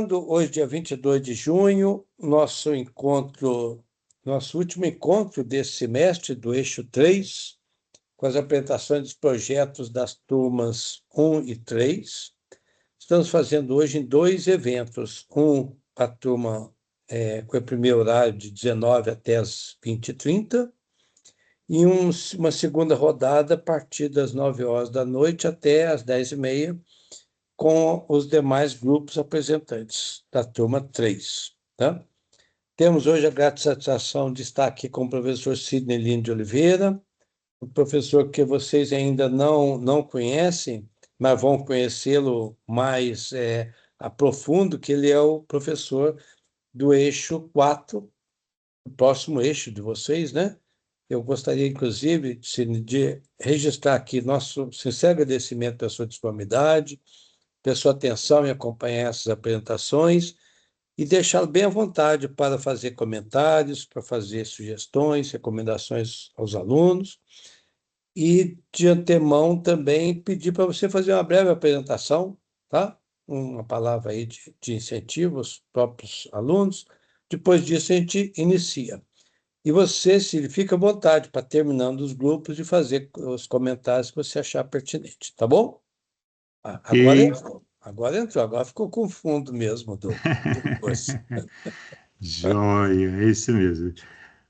Hoje, dia 22 de junho, nosso último encontro desse semestre do Eixo 3, com as apresentações dos projetos das turmas 1 e 3. Estamos fazendo hoje em dois eventos, um para a turma com o primeiro horário de 19 até as 20h30, e uma segunda rodada a partir das 9 horas da noite até as 10h30, com os demais grupos apresentantes da turma 3. Tá? Temos hoje a grata satisfação de estar aqui com o professor Sidney Lino de Oliveira, um professor que vocês ainda não conhecem, mas vão conhecê-lo mais a profundo, que ele é o professor do eixo 4, o próximo eixo de vocês, né? Eu gostaria, inclusive, Sidney, de registrar aqui nosso sincero agradecimento pela sua disponibilidade, pela sua atenção em acompanhar essas apresentações e deixá-lo bem à vontade para fazer comentários, para fazer sugestões, recomendações aos alunos. E, de antemão, também pedir para você fazer uma breve apresentação, tá? Uma palavra aí de incentivo aos próprios alunos. Depois disso, a gente inicia. E você, Cílio, fica à vontade para, terminando os grupos, de fazer os comentários que você achar pertinente, tá bom? Agora Ok. entrou, agora ficou com o fundo mesmo do curso. Joia, é isso mesmo.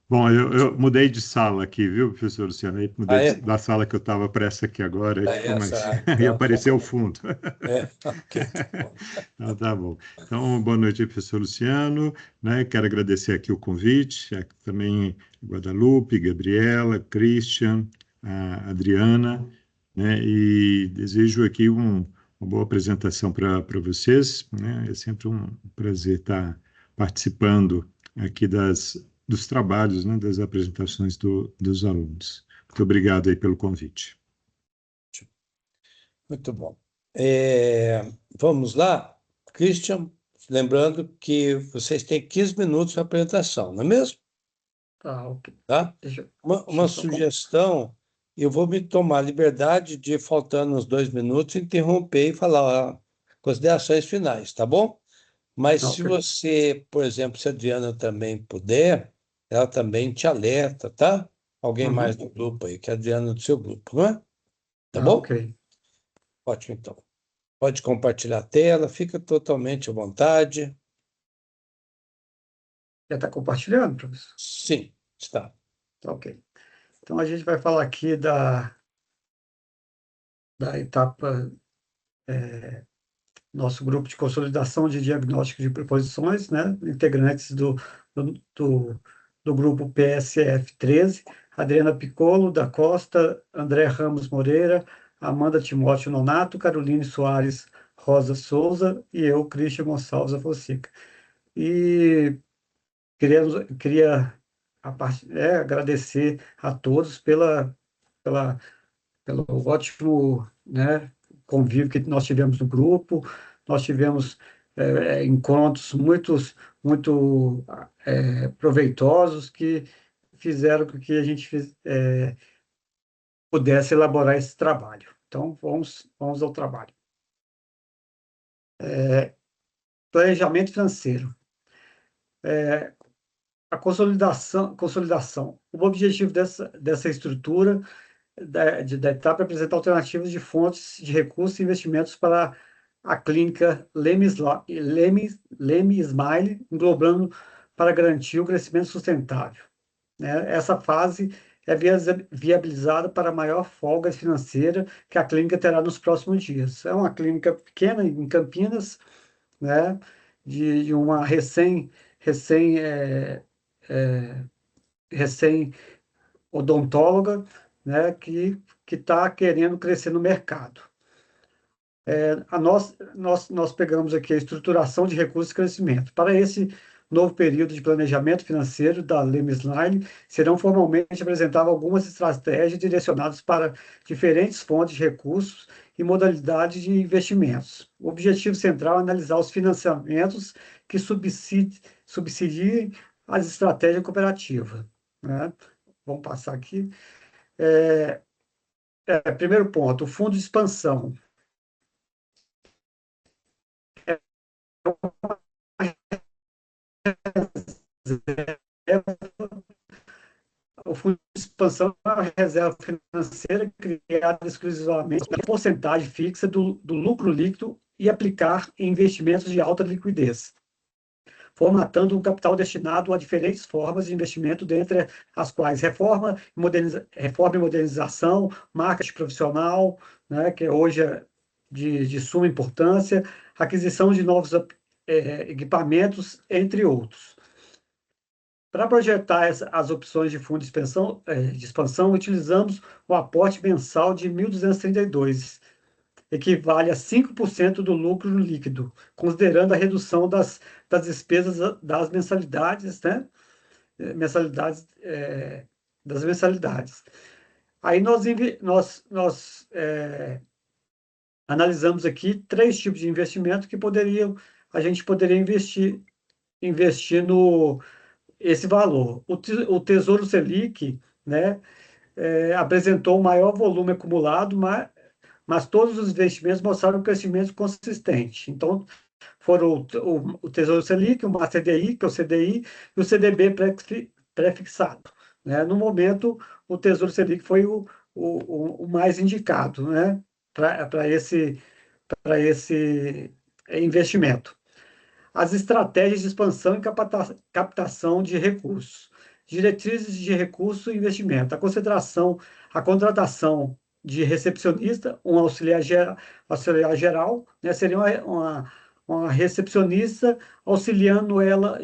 Bom, eu mudei de sala aqui, viu, professor Luciano? Eu mudei Ah, é? da sala que eu estava para essa aqui agora, que ficou mais. Essa, E então, apareceu o fundo. ok, tá bom. Então, tá bom. Então, boa noite, professor Luciano. Né? Quero agradecer aqui o convite, também Guadalupe, Gabriela, Christian, a Adriana, né? E desejo aqui uma boa apresentação para vocês. Né? É sempre um prazer estar participando aqui dos trabalhos, né? Das apresentações dos alunos. Muito obrigado aí pelo convite. Muito bom. Vamos lá, Christian, lembrando que vocês têm 15 minutos para apresentação, não é mesmo? Tá, ok. Tá? Deixa Uma eu só... sugestão, eu vou me tomar a liberdade de, faltando uns 2 minutos, interromper e falar considerações finais, tá bom? Mas se Ok, você, por exemplo, se a Adriana também puder, ela também te alerta, tá? Alguém mais do grupo aí, que é a Adriana do seu grupo, não é? Tá tá, bom? ok. Ótimo, então. Pode compartilhar a tela, fica totalmente à vontade. Já está compartilhando, professor? Sim, está. Tá, ok. Então, a gente vai falar aqui da etapa, nosso grupo de consolidação de diagnóstico de preposições, né? Integrantes do, do, do grupo PSF 13, Adriana Piccolo da Costa, André Ramos Moreira, Amanda Timóteo Nonato, Caroline Soares Rosa Souza e eu, Cristian Gonçalves da Fonseca. E queria agradecer a todos pelo ótimo, né, convívio que nós tivemos no grupo. Nós tivemos encontros muito proveitosos que fizeram com que a gente pudesse elaborar esse trabalho. Então, vamos ao trabalho. Planejamento financeiro. A consolidação. O objetivo dessa estrutura da etapa é apresentar alternativas de fontes de recursos e investimentos para a clínica Leme Smile, englobando para garantir o crescimento sustentável. Né? Essa fase é viabilizada para maior folga financeira que a clínica terá nos próximos dias. É uma clínica pequena em Campinas, né? De uma recém é, recém-odontóloga, né, que está querendo crescer no mercado. Nós pegamos aqui a estruturação de recursos e crescimento. Para esse novo período de planejamento financeiro da Lemesline, serão formalmente apresentadas algumas estratégias direcionadas para diferentes fontes de recursos e modalidades de investimentos. O objetivo central é analisar os financiamentos que subsidiem as estratégias cooperativas. Né? Vamos passar aqui. Primeiro ponto, o fundo de expansão. O fundo de expansão é uma reserva financeira criada exclusivamente pela porcentagem fixa do lucro líquido e aplicar em investimentos de alta liquidez, formatando um capital destinado a diferentes formas de investimento, dentre as quais reforma e modernização, marketing profissional, né, que hoje é de suma importância, aquisição de novos equipamentos, entre outros. Para projetar as opções de fundo de expansão, utilizamos o aporte mensal de 1.232, equivale a 5% do lucro líquido, considerando a redução das despesas das mensalidades, né? Das mensalidades. Aí nós analisamos aqui 3 tipos de investimento que a gente poderia investir no esse valor. O Tesouro Selic, né, apresentou o maior volume acumulado, mas todos os investimentos mostraram um crescimento consistente. Então, foram o Tesouro Selic, o Master DI, que é o CDI, e o CDB pré-fixado. Né? No momento, o Tesouro Selic foi o mais indicado, né, para esse investimento. As estratégias de expansão e captação de recursos. Diretrizes de recurso e investimento. A contratação de recepcionista, um auxiliar geral, né, seria uma recepcionista auxiliando ela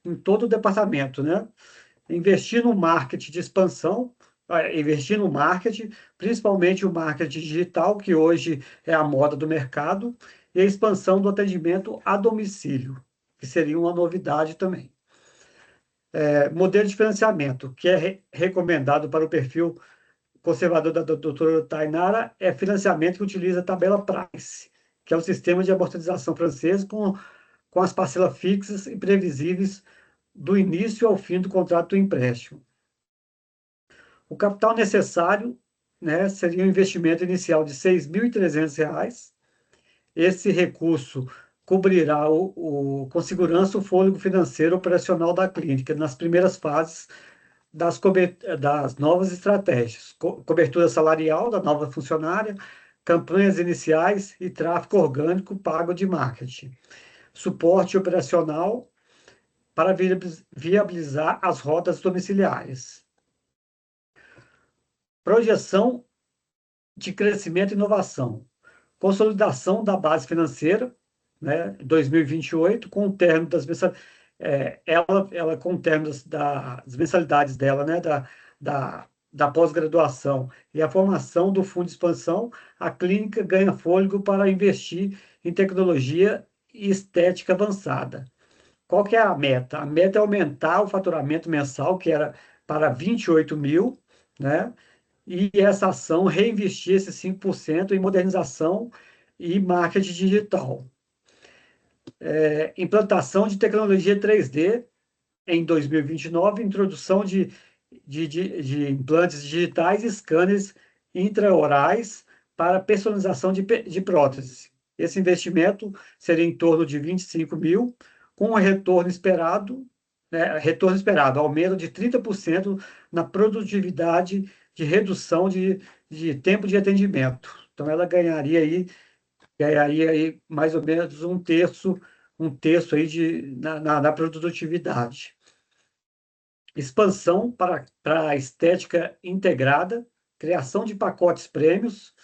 em todo o departamento, né? Investir no marketing de expansão, investir no marketing, principalmente o marketing digital, que hoje é a moda do mercado, e a expansão do atendimento a domicílio, que seria uma novidade também. Modelo de financiamento, que é recomendado para o perfil conservador da doutora Tainara, é financiamento que utiliza a tabela Price, que é o sistema de amortização francês com as parcelas fixas e previsíveis do início ao fim do contrato do empréstimo. O capital necessário, né, seria um investimento inicial de R$ 6.300. Esse recurso cobrirá com segurança o fôlego financeiro operacional da clínica nas primeiras fases das novas estratégias, cobertura salarial da nova funcionária, campanhas iniciais e tráfego orgânico pago de marketing, suporte operacional para viabilizar as rotas domiciliares. Projeção de crescimento e inovação. Consolidação da base financeira, né, 2028, com o término das mensalidades, ela com o término das mensalidades dela, né, da pós-graduação e a formação do fundo de expansão, a clínica ganha fôlego para investir em tecnologia e estética avançada. Qual que é a meta? A meta é aumentar o faturamento mensal, que era para 28 mil, né? E essa ação reinvestir esses 5% em modernização e marketing digital. Implantação de tecnologia 3D em 2029, introdução de implantes digitais e scanners intraorais para personalização de prótese. Esse investimento seria em torno de 25 mil, com um retorno esperado, aumento de 30% na produtividade de redução de tempo de atendimento. Então, ela ganharia aí mais ou menos um terço aí na produtividade. Expansão para a estética integrada, criação de pacotes prêmios,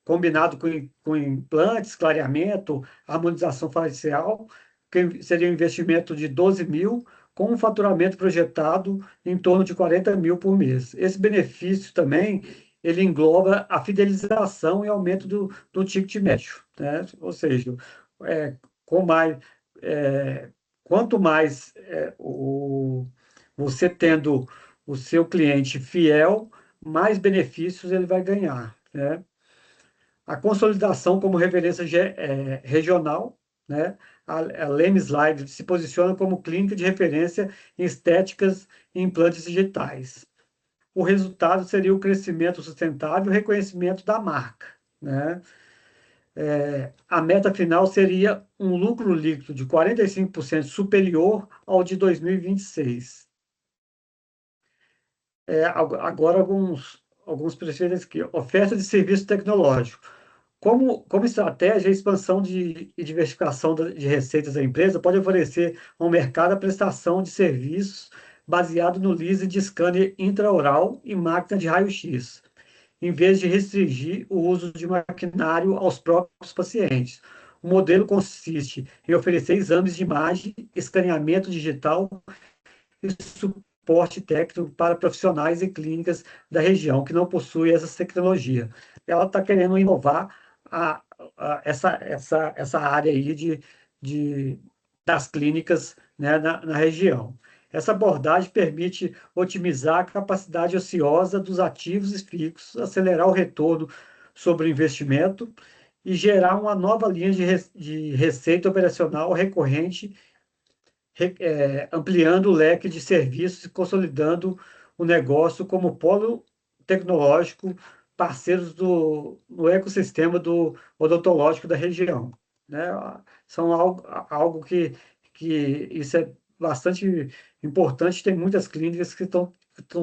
combinado com implantes, clareamento, harmonização facial, que seria um investimento de 12 mil, com um faturamento projetado em torno de 40 mil por mês. Esse benefício também, ele engloba a fidelização e aumento do ticket médio, né? Ou seja, quanto mais você tendo o seu cliente fiel, mais benefícios ele vai ganhar, né? A consolidação como referência regional, né? A LemesLive se posiciona como clínica de referência em estéticas e implantes digitais. O resultado seria o crescimento sustentável e o reconhecimento da marca, né? a meta final seria um lucro líquido de 45% superior ao de 2026. Agora, alguns preceitos aqui. Oferta de serviço tecnológico. Como estratégia, a expansão e diversificação de receitas da empresa pode oferecer ao mercado a prestação de serviços baseado no leasing de scanner intraoral e máquina de raio-x, em vez de restringir o uso de maquinário aos próprios pacientes. O modelo consiste em oferecer exames de imagem, escaneamento digital e suporte técnico para profissionais e clínicas da região que não possuem essa tecnologia. Ela está querendo inovar essa área aí das clínicas, né, na região. Essa abordagem permite otimizar a capacidade ociosa dos ativos e fixos, acelerar o retorno sobre o investimento e gerar uma nova linha de receita operacional recorrente, ampliando o leque de serviços e consolidando o negócio como polo tecnológico, parceiros no ecossistema do odontológico da região, né? São algo que isso é bastante importante, tem muitas clínicas que estão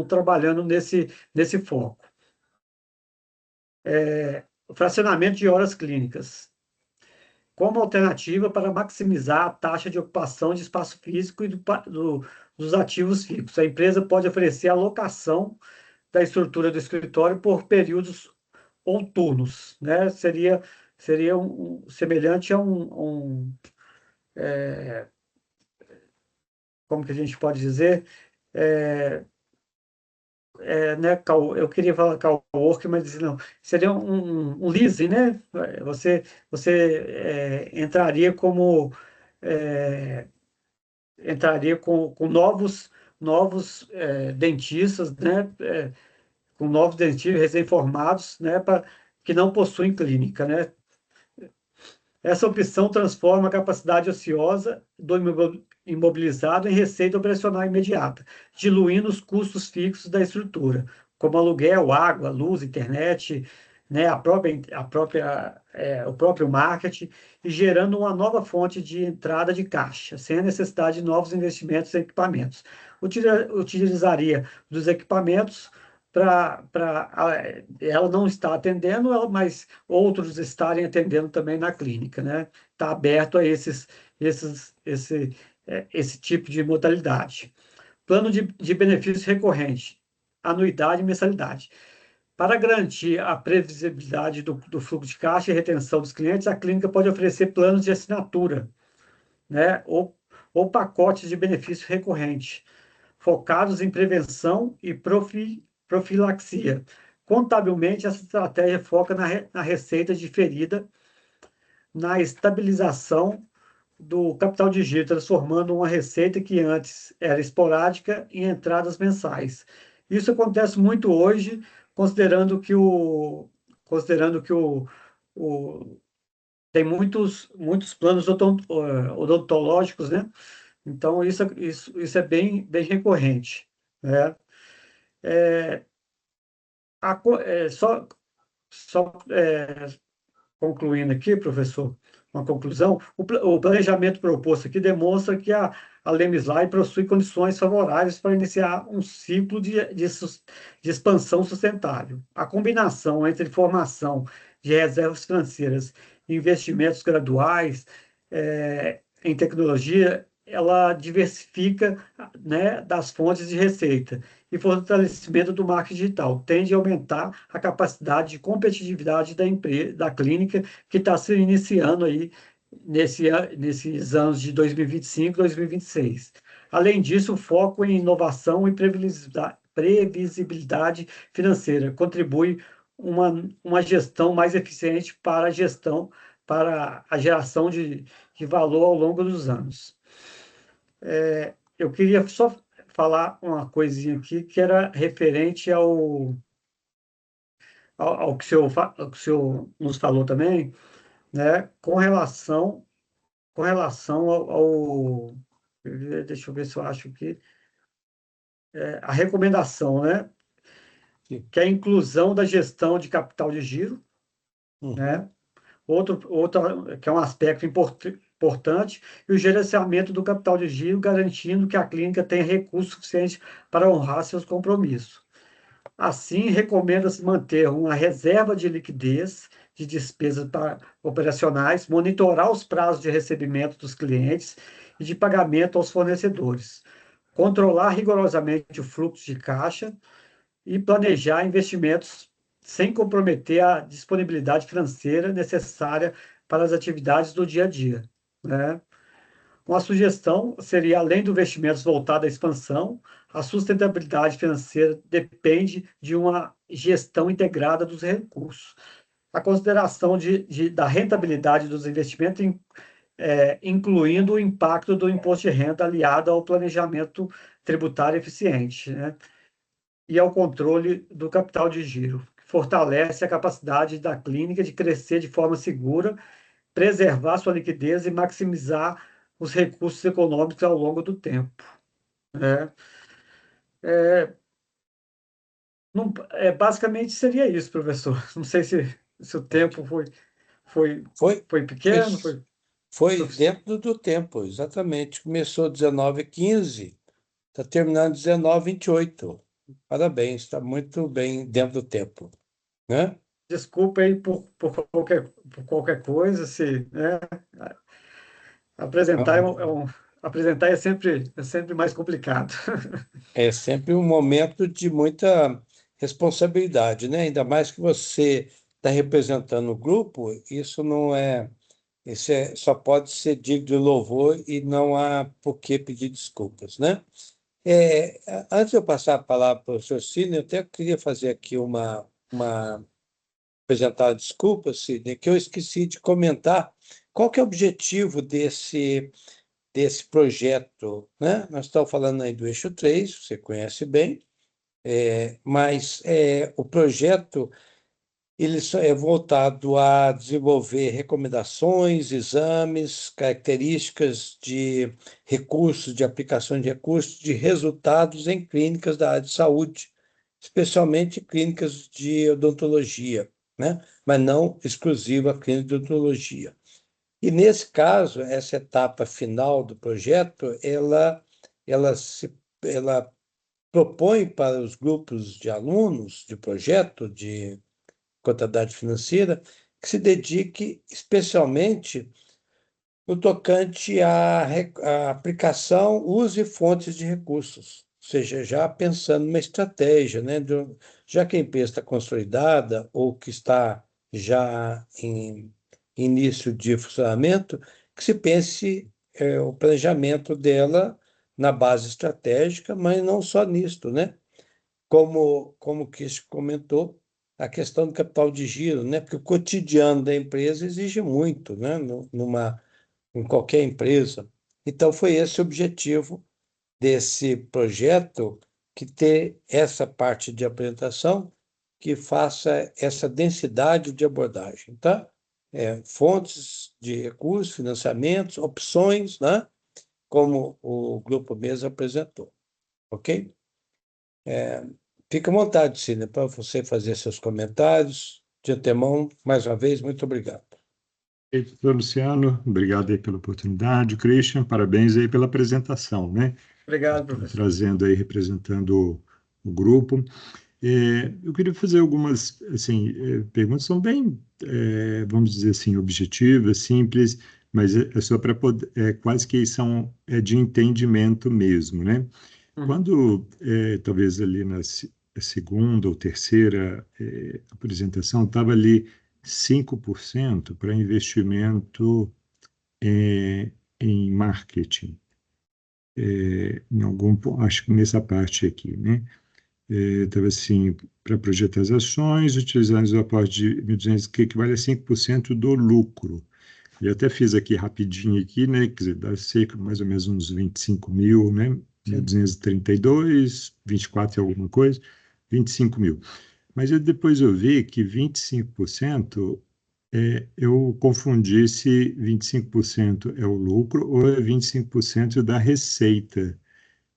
trabalhando nesse foco. Fracionamento de horas clínicas como alternativa para maximizar a taxa de ocupação de espaço físico e dos ativos fixos. A empresa pode oferecer a locação da estrutura do escritório por períodos ou turnos, né? Seria semelhante a como que a gente pode dizer? Né, eu queria falar coworking, mas não, seria um leasing, né? Você entraria com novos dentistas, né? Com novos dentistas recém-formados, né? Que não possuem clínica, né? Essa opção transforma a capacidade ociosa do imobilizado em receita operacional imediata, diluindo os custos fixos da estrutura, como aluguel, água, luz, internet, né, o próprio marketing, e gerando uma nova fonte de entrada de caixa, sem a necessidade de novos investimentos em equipamentos. Utilizaria dos equipamentos para ela não está atendendo, mas outros estarem atendendo também na clínica, né? Está aberto a esse tipo de modalidade. Plano de benefício recorrente, anuidade e mensalidade. Para garantir a previsibilidade do fluxo de caixa e retenção dos clientes, a clínica pode oferecer planos de assinatura, né? Ou pacotes de benefício recorrente, focados em prevenção e profilaxia. Contabilmente, essa estratégia foca na receita diferida, na estabilização do capital de giro, transformando uma receita que antes era esporádica em entradas mensais. Isso acontece muito hoje, considerando que tem muitos planos odontológicos, né? Então, isso é bem recorrente, né? Só concluindo aqui, professor, uma conclusão, o planejamento proposto aqui demonstra que a Lemisline possui condições favoráveis para iniciar um ciclo de expansão sustentável. A combinação entre formação de reservas financeiras e investimentos graduais em tecnologia, ela diversifica, né, das fontes de receita e fortalecimento do marketing digital, tende a aumentar a capacidade de competitividade da empresa, da clínica, que está se iniciando aí nesses anos de 2025 e 2026. Além disso, o foco em inovação e previsibilidade financeira contribui uma gestão mais eficiente para a geração de valor ao longo dos anos. Eu queria só falar uma coisinha aqui que era referente ao que o senhor nos falou também, né, com relação deixa eu ver se eu acho aqui, a recomendação, né, Sim. que é a inclusão da gestão de capital de giro, né, outro que é um aspecto importante, e o gerenciamento do capital de giro, garantindo que a clínica tenha recursos suficientes para honrar seus compromissos. Assim, recomenda-se manter uma reserva de liquidez de despesas operacionais, monitorar os prazos de recebimento dos clientes e de pagamento aos fornecedores, controlar rigorosamente o fluxo de caixa e planejar investimentos sem comprometer a disponibilidade financeira necessária para as atividades do dia a dia, né? Uma sugestão seria, além do investimentos voltado à expansão, a sustentabilidade financeira depende de uma gestão integrada dos recursos. A consideração da rentabilidade dos investimentos, incluindo o impacto do imposto de renda aliado ao planejamento tributário eficiente, né? E ao controle do capital de giro, que fortalece a capacidade da clínica de crescer de forma segura, preservar sua liquidez e maximizar os recursos econômicos ao longo do tempo, né? Não, basicamente seria isso, professor. Não sei se o tempo foi, Foi, foi foi, pequeno, foi foi suficiente. dentro do tempo, exatamente. Começou 19h15, está terminando 19h28. Parabéns, está muito bem dentro do tempo, né? Desculpa aí por qualquer coisa, se, né? Apresentar apresentar é sempre mais complicado. É sempre um momento de muita responsabilidade, né? Ainda mais que você está representando o grupo, isso não é, só pode ser digno de louvor e não há por que pedir desculpas, né? Antes de eu passar a palavra para o professor Sidney, eu até queria fazer aqui apresentar desculpas, Sidney, que eu esqueci de comentar qual que é o objetivo desse projeto, né? Nós estamos falando aí do eixo 3, você conhece bem, mas o projeto ele só é voltado a desenvolver recomendações, exames, características de recursos, de aplicação de recursos, de resultados em clínicas da área de saúde, especialmente clínicas de odontologia, né? Mas não exclusiva a clínica de odontologia. E nesse caso, essa etapa final do projeto, ela propõe para os grupos de alunos de projeto de contabilidade financeira que se dedique especialmente no tocante à aplicação, uso e fontes de recursos, ou seja, já pensando numa estratégia, né, já que a empresa está consolidada ou que está já em início de funcionamento, que se pense o planejamento dela na base estratégica, mas não só nisto, né? Como o Kish comentou, a questão do capital de giro, né? Porque o cotidiano da empresa exige muito, né? Em qualquer empresa. Então, foi esse o objetivo desse projeto, que ter essa parte de apresentação que faça essa densidade de abordagem, tá? Fontes de recursos, financiamentos, opções, né? Como o grupo mesmo apresentou, ok? Fique à vontade, Cine, para você fazer seus comentários. De antemão, mais uma vez, muito obrigado. Doutor Luciano, obrigado aí pela oportunidade. Christian, parabéns aí pela apresentação, né? Obrigado, Estão professor. trazendo aí, representando o grupo. Eu queria fazer algumas, assim, perguntas, são bem, vamos dizer assim, objetivas, simples, mas é só para poder, quase que são de entendimento mesmo, né? Uhum. Quando, talvez ali na segunda ou terceira apresentação, estava ali 5% para investimento em marketing, em algum, acho que nessa parte aqui, né? Estava assim, para projetar as ações, utilizando os aportes de 1.200, que equivale a 5% do lucro. Eu até fiz aqui rapidinho aqui, né? Quer dizer, deve ser mais ou menos uns 25 mil, né? Sim. 1.232, 24 e alguma coisa, 25 mil. Mas depois eu vi que 25%, eu confundi se 25% é o lucro ou é 25% da receita.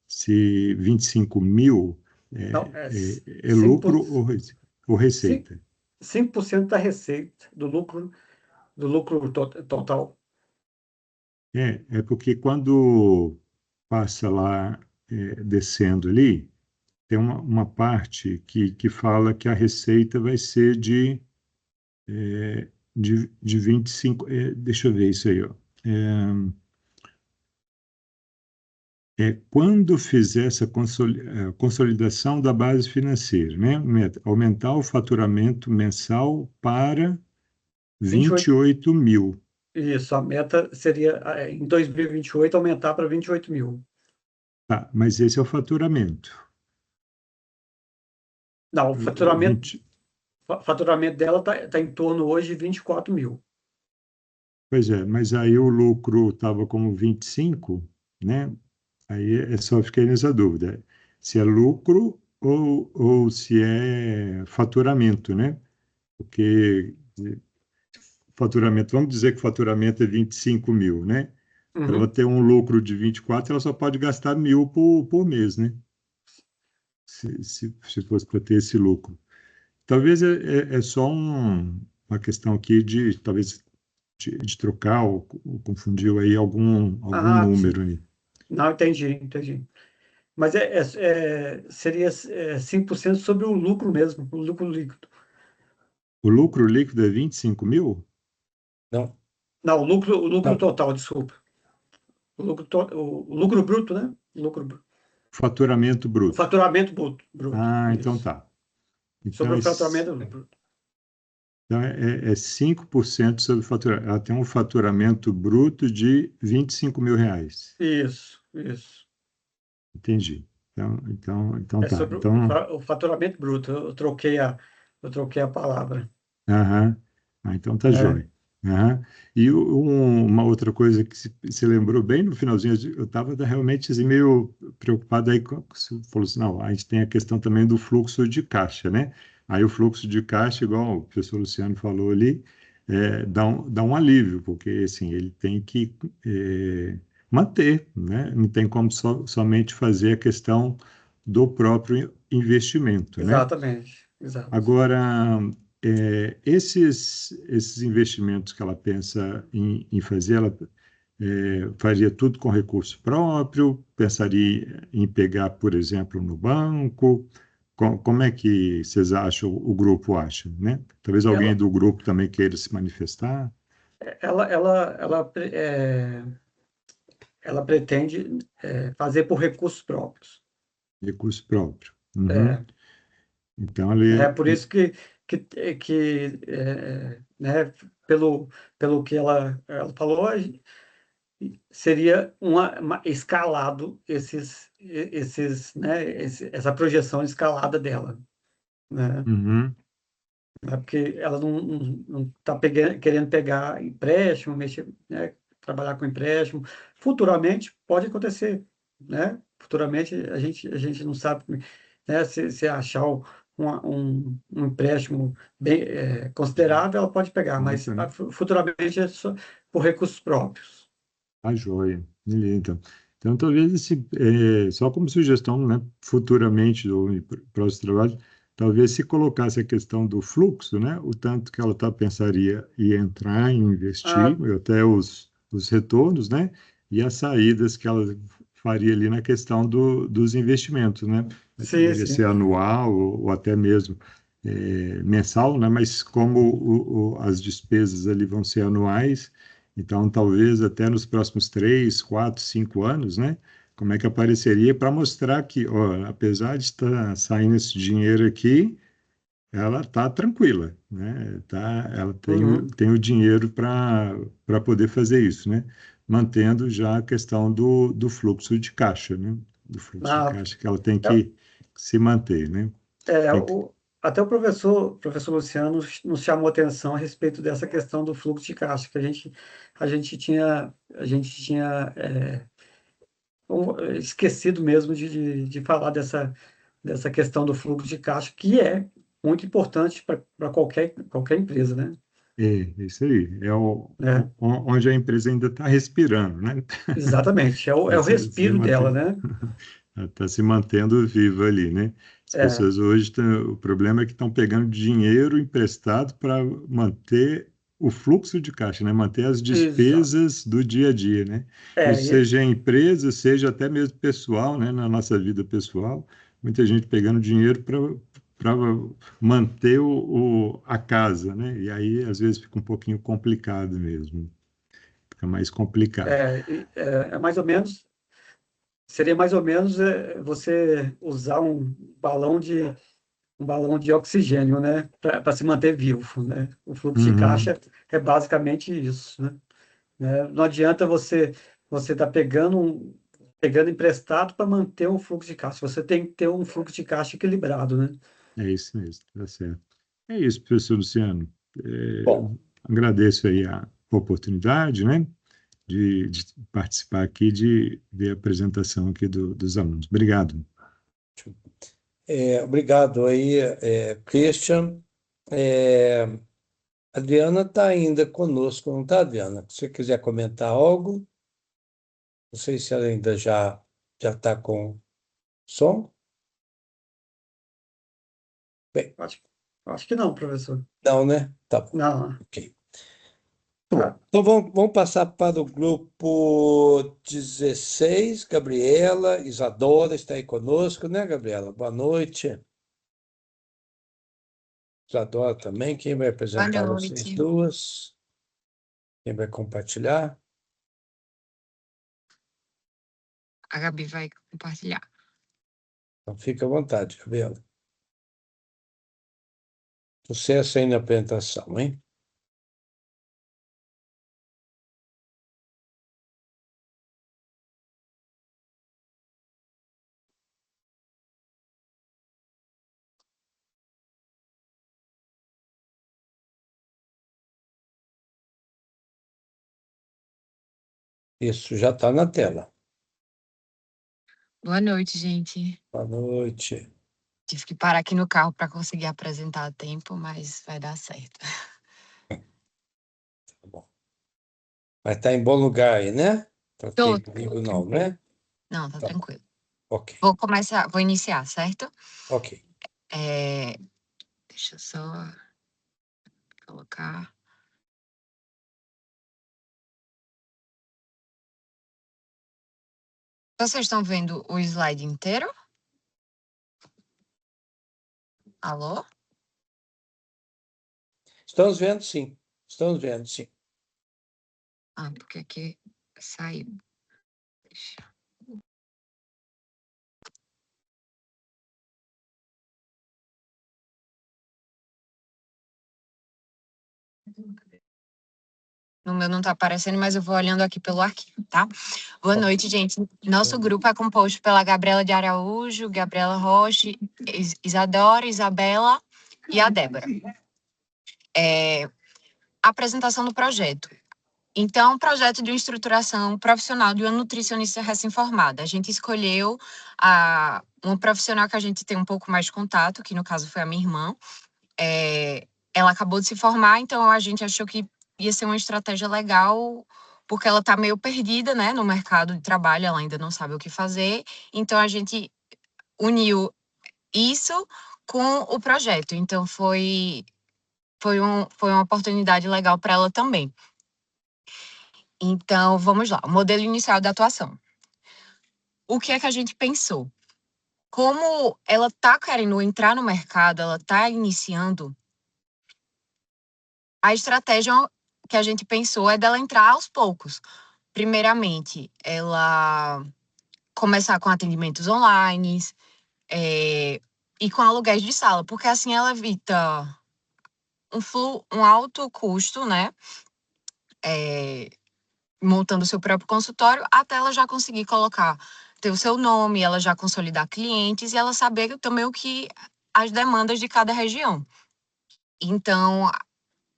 Se 25 mil Não, é lucro ou cinco receita. 5% da receita, do lucro, do lucro total. É porque quando passa lá, descendo ali, tem uma parte que fala que a receita vai ser de 25. Deixa eu ver isso aí, ó. Quando fizer essa consolidação da base financeira, né? Aumentar o faturamento mensal para 28, 28 mil. isso, a meta seria, em 2028, aumentar para 28 mil. Tá, mas esse é o faturamento. Não, o O faturamento, 20. faturamento dela está em torno hoje de 24 mil. Pois é, mas aí o lucro estava como 25, né? Aí só fiquei nessa dúvida, se é lucro ou se é faturamento, né? Porque faturamento, vamos dizer que o faturamento é 25 mil, né? Para ela Uhum. ter um lucro de 24, ela só pode gastar 1.000 por mês, né? Se fosse para ter esse lucro. Talvez é só uma questão aqui de, talvez, de trocar ou confundiu aí algum Ah, sim. número aí. Não, entendi. Mas seria 5% sobre o lucro mesmo, o lucro líquido. O lucro líquido é 25 mil? Não, Não, o lucro não. total, desculpa. O lucro bruto, né? Faturamento O bruto. faturamento bruto, Ah, então isso. tá. Então, Sobre o faturamento bruto. então é 5% sobre o faturamento. Ela tem um faturamento bruto de 25 mil reais. Isso. Entendi. Então É tá. sobre Então, o faturamento bruto. Eu troquei a palavra. aham. Então tá É, jóia. Aham. E uma outra coisa que se lembrou bem no finalzinho, eu estava realmente assim, meio preocupado aí com, você falou assim, não, a gente tem a questão também do fluxo de caixa, né? Aí o fluxo de caixa, igual o professor Luciano falou ali, dá um alívio, porque assim, ele tem que manter, né? Não tem como somente fazer a questão do próprio investimento, né? exatamente. Exato. Agora, esses investimentos que ela pensa em fazer, ela faria tudo com recurso próprio, pensaria em pegar, por exemplo, no banco. Como é que vocês acham, o grupo acha, né? Talvez alguém Ela, do grupo também queira se manifestar. ela pretende fazer por recursos próprios. Recurso próprio. Uhum. É, Então, ele. por isso né, pelo que ela falou, seria escalado né, essa projeção escalada dela, né? Uhum. Porque ela não está querendo pegar empréstimo, mexer, né, trabalhar com empréstimo. Futuramente pode acontecer, né? Futuramente a gente não sabe, né, se achar um empréstimo bem considerável, ela pode pegar, mas Alta, né? futuramente é só por recursos próprios. A joia. Beleza, então. Então, talvez só como sugestão, né, futuramente, ou para os trabalhos, talvez se colocasse a questão do fluxo, né, o tanto que ela pensaria em entrar, em investir, Ah, e até os retornos, né, e as saídas que ela faria ali na questão dos investimentos, né. sim, Poderia sim. ser anual ou até mesmo mensal, né, mas como as despesas ali vão ser anuais, então, talvez até nos próximos 3, 4, 5 anos, né? Como é que apareceria para mostrar que, ó, apesar de estar saindo esse dinheiro aqui, ela está tranquila, né? Ela Uhum. tem o dinheiro para poder fazer isso, né? Mantendo já a questão do fluxo de caixa, né? Do fluxo de Ah, caixa que ela tem é, que se manter, né? É, Tem que- até o professor Luciano nos chamou atenção a respeito dessa questão do fluxo de caixa, que a gente tinha esquecido mesmo de falar dessa questão do fluxo de caixa, que é muito importante para qualquer empresa, né? isso aí. É, Onde a empresa ainda está respirando, né? exatamente, é o, Tá é o se respiro dela, mantendo, né? tá se mantendo viva ali, né? As É, pessoas hoje, o problema é que estão pegando dinheiro emprestado para manter o fluxo de caixa, né? Manter as Exato. despesas do dia a dia, né? Isso seja em empresa, seja até mesmo pessoal, né? Na nossa vida pessoal, muita gente pegando dinheiro para manter a casa, né? E aí, às vezes, fica um pouquinho complicado mesmo. Fica mais complicado. É mais ou menos, seria mais ou menos você usar um balão de oxigênio, né, para se manter vivo, né? O fluxo de Uhum. caixa é basicamente isso, né? Não adianta você tá pegando emprestado para manter um fluxo de caixa. Você tem que ter um fluxo de caixa equilibrado, né? É isso mesmo, tá certo. É isso, professor Luciano. Bom, Agradeço aí a oportunidade, né, de participar aqui, de ver a apresentação aqui dos alunos. Obrigado. obrigado aí, Christian. É, Adriana está ainda conosco, não está, Adriana? Se você quiser comentar algo, não sei se ela ainda já está com som. Bem, Acho que não, professor. não, né? Tá bom, Não. ok. Então vamos passar para o grupo 16. Gabriela, Isadora está aí conosco, né, Gabriela? Boa noite. Isadora também. Quem vai apresentar Boa vocês noite. duas? Quem vai compartilhar? A Gabi vai compartilhar. Então fica à vontade, Gabriela. Sucesso aí na apresentação, hein? Isso já está na tela. Boa noite, gente. Boa noite. Tive que parar aqui no carro para conseguir apresentar a tempo, mas vai dar certo. Tá bom. Mas está em bom lugar aí, né? Não Tô tem perigo não, né? Não, tá Tá bom. tranquilo. Ok, Vou iniciar, certo? ok. Deixa eu só colocar. Vocês estão vendo o slide inteiro? Alô? Estamos vendo, sim. Estamos vendo, sim. Ah, porque aqui saiu. Deixa. No meu não tá aparecendo, mas eu vou olhando aqui pelo arquivo, tá? Boa noite, gente. Nosso grupo é composto pela Gabriela de Araújo, Gabriela Rocha, Isadora, Isabela e a Débora. Apresentação do projeto. Então, projeto de uma estruturação profissional de uma nutricionista recém-formada. A gente escolheu uma profissional que a gente tem um pouco mais de contato, que no caso foi a minha irmã. Ela acabou de se formar, então a gente achou que ia ser uma estratégia legal, porque ela está meio perdida, né, no mercado de trabalho, ela ainda não sabe o que fazer. Então, a gente uniu isso com o projeto. Então, foi uma oportunidade legal para ela também. Então, vamos lá. O modelo inicial da atuação. O que é que a gente pensou? Como ela está querendo entrar no mercado, ela está iniciando, a estratégia que a gente pensou é dela entrar aos poucos. Primeiramente, ela começar com atendimentos online e com aluguéis de sala, porque assim ela evita um alto custo, né? Montando o seu próprio consultório, até ela já conseguir ter o seu nome, ela já consolidar clientes e ela saber também as demandas de cada região. Então,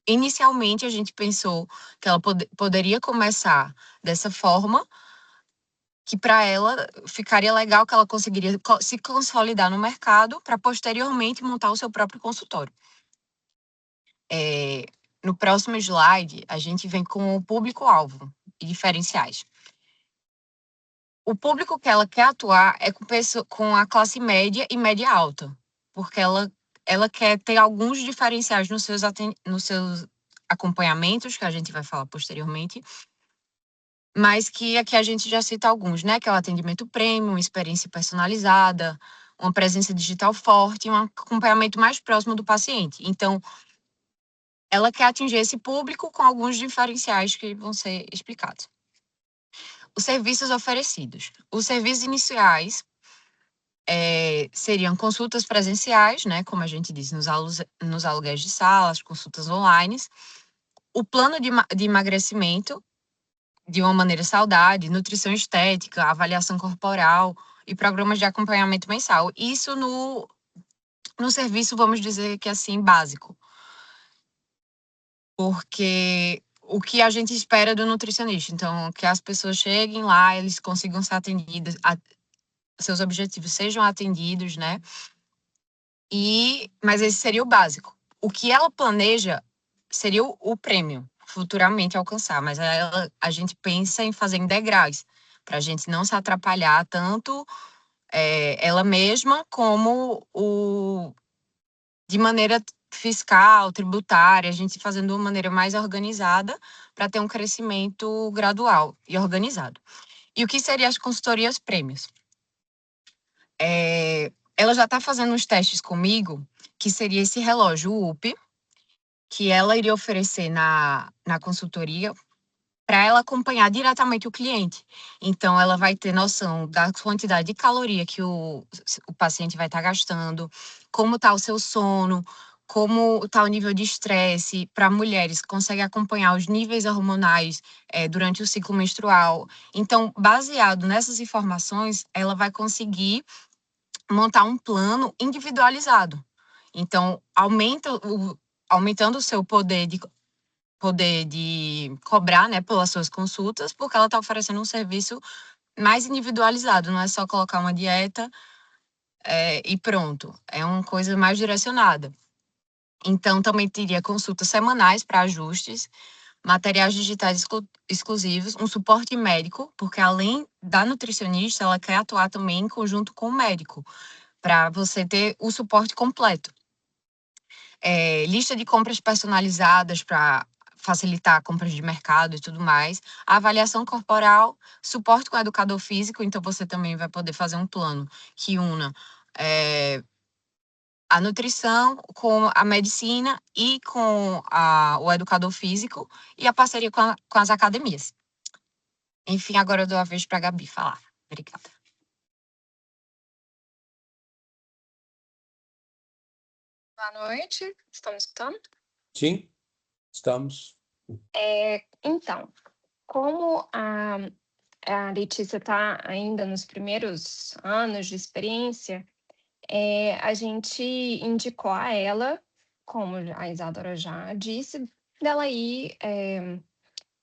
inicialmente a gente pensou que ela poderia começar dessa forma, que para ela ficaria legal, que ela conseguiria se consolidar no mercado para posteriormente montar o seu próprio consultório. No próximo slide, a gente vem com o público-alvo e diferenciais. O público que ela quer atuar é com a classe média e média alta, porque ela quer ter alguns diferenciais nos seus acompanhamentos, que a gente vai falar posteriormente, mas que aqui a gente já cita alguns, né? Que é o atendimento premium, experiência personalizada, uma presença digital forte e um acompanhamento mais próximo do paciente. Então, ela quer atingir esse público com alguns diferenciais que vão ser explicados. Os serviços oferecidos. Os serviços iniciais seriam consultas presenciais, né? Como a gente disse, nos aluguéis de salas, consultas online. O plano de emagrecimento, de uma maneira saudável, nutrição estética, avaliação corporal e programas de acompanhamento mensal. Isso no serviço, vamos dizer que assim, básico. Porque o que a gente espera do nutricionista, então, que as pessoas cheguem lá, eles consigam ser atendidas, seus objetivos sejam atendidos, né? Mas esse seria o básico. O que ela planeja seria o prêmio, futuramente alcançar, mas a gente pensa em fazer em degraus, para a gente não se atrapalhar tanto ela mesma como de maneira fiscal, tributária, a gente fazendo de uma maneira mais organizada para ter um crescimento gradual e organizado. E o que seriam as consultorias prêmios? Ela já está fazendo uns testes comigo, que seria esse relógio, o UP, que ela iria oferecer na consultoria para ela acompanhar diretamente o cliente. Então, ela vai ter noção da quantidade de caloria que o paciente vai estar gastando, como está o seu sono, como está o nível de estresse. Para mulheres, consegue acompanhar os níveis hormonais durante o ciclo menstrual. Então, baseado nessas informações, ela vai conseguir montar um plano individualizado. Então, aumentando o seu poder de cobrar, né, pelas suas consultas, porque ela está oferecendo um serviço mais individualizado, não é só colocar uma dieta e pronto, é uma coisa mais direcionada. Então, também teria consultas semanais para ajustes, materiais digitais exclusivos, um suporte médico, porque além da nutricionista, ela quer atuar também em conjunto com o médico, para você ter o suporte completo. Lista de compras personalizadas para facilitar compras de mercado e tudo mais, a avaliação corporal, suporte com o educador físico, então você também vai poder fazer um plano que una a nutrição com a medicina e com o educador físico e a parceria com as academias. Enfim, agora eu dou a vez para a Gabi falar. Obrigada. Boa noite, estão me escutando? Sim, estamos. Então, como a Letícia está ainda nos primeiros anos de experiência, a gente indicou a ela, como a Isadora já disse, dela ir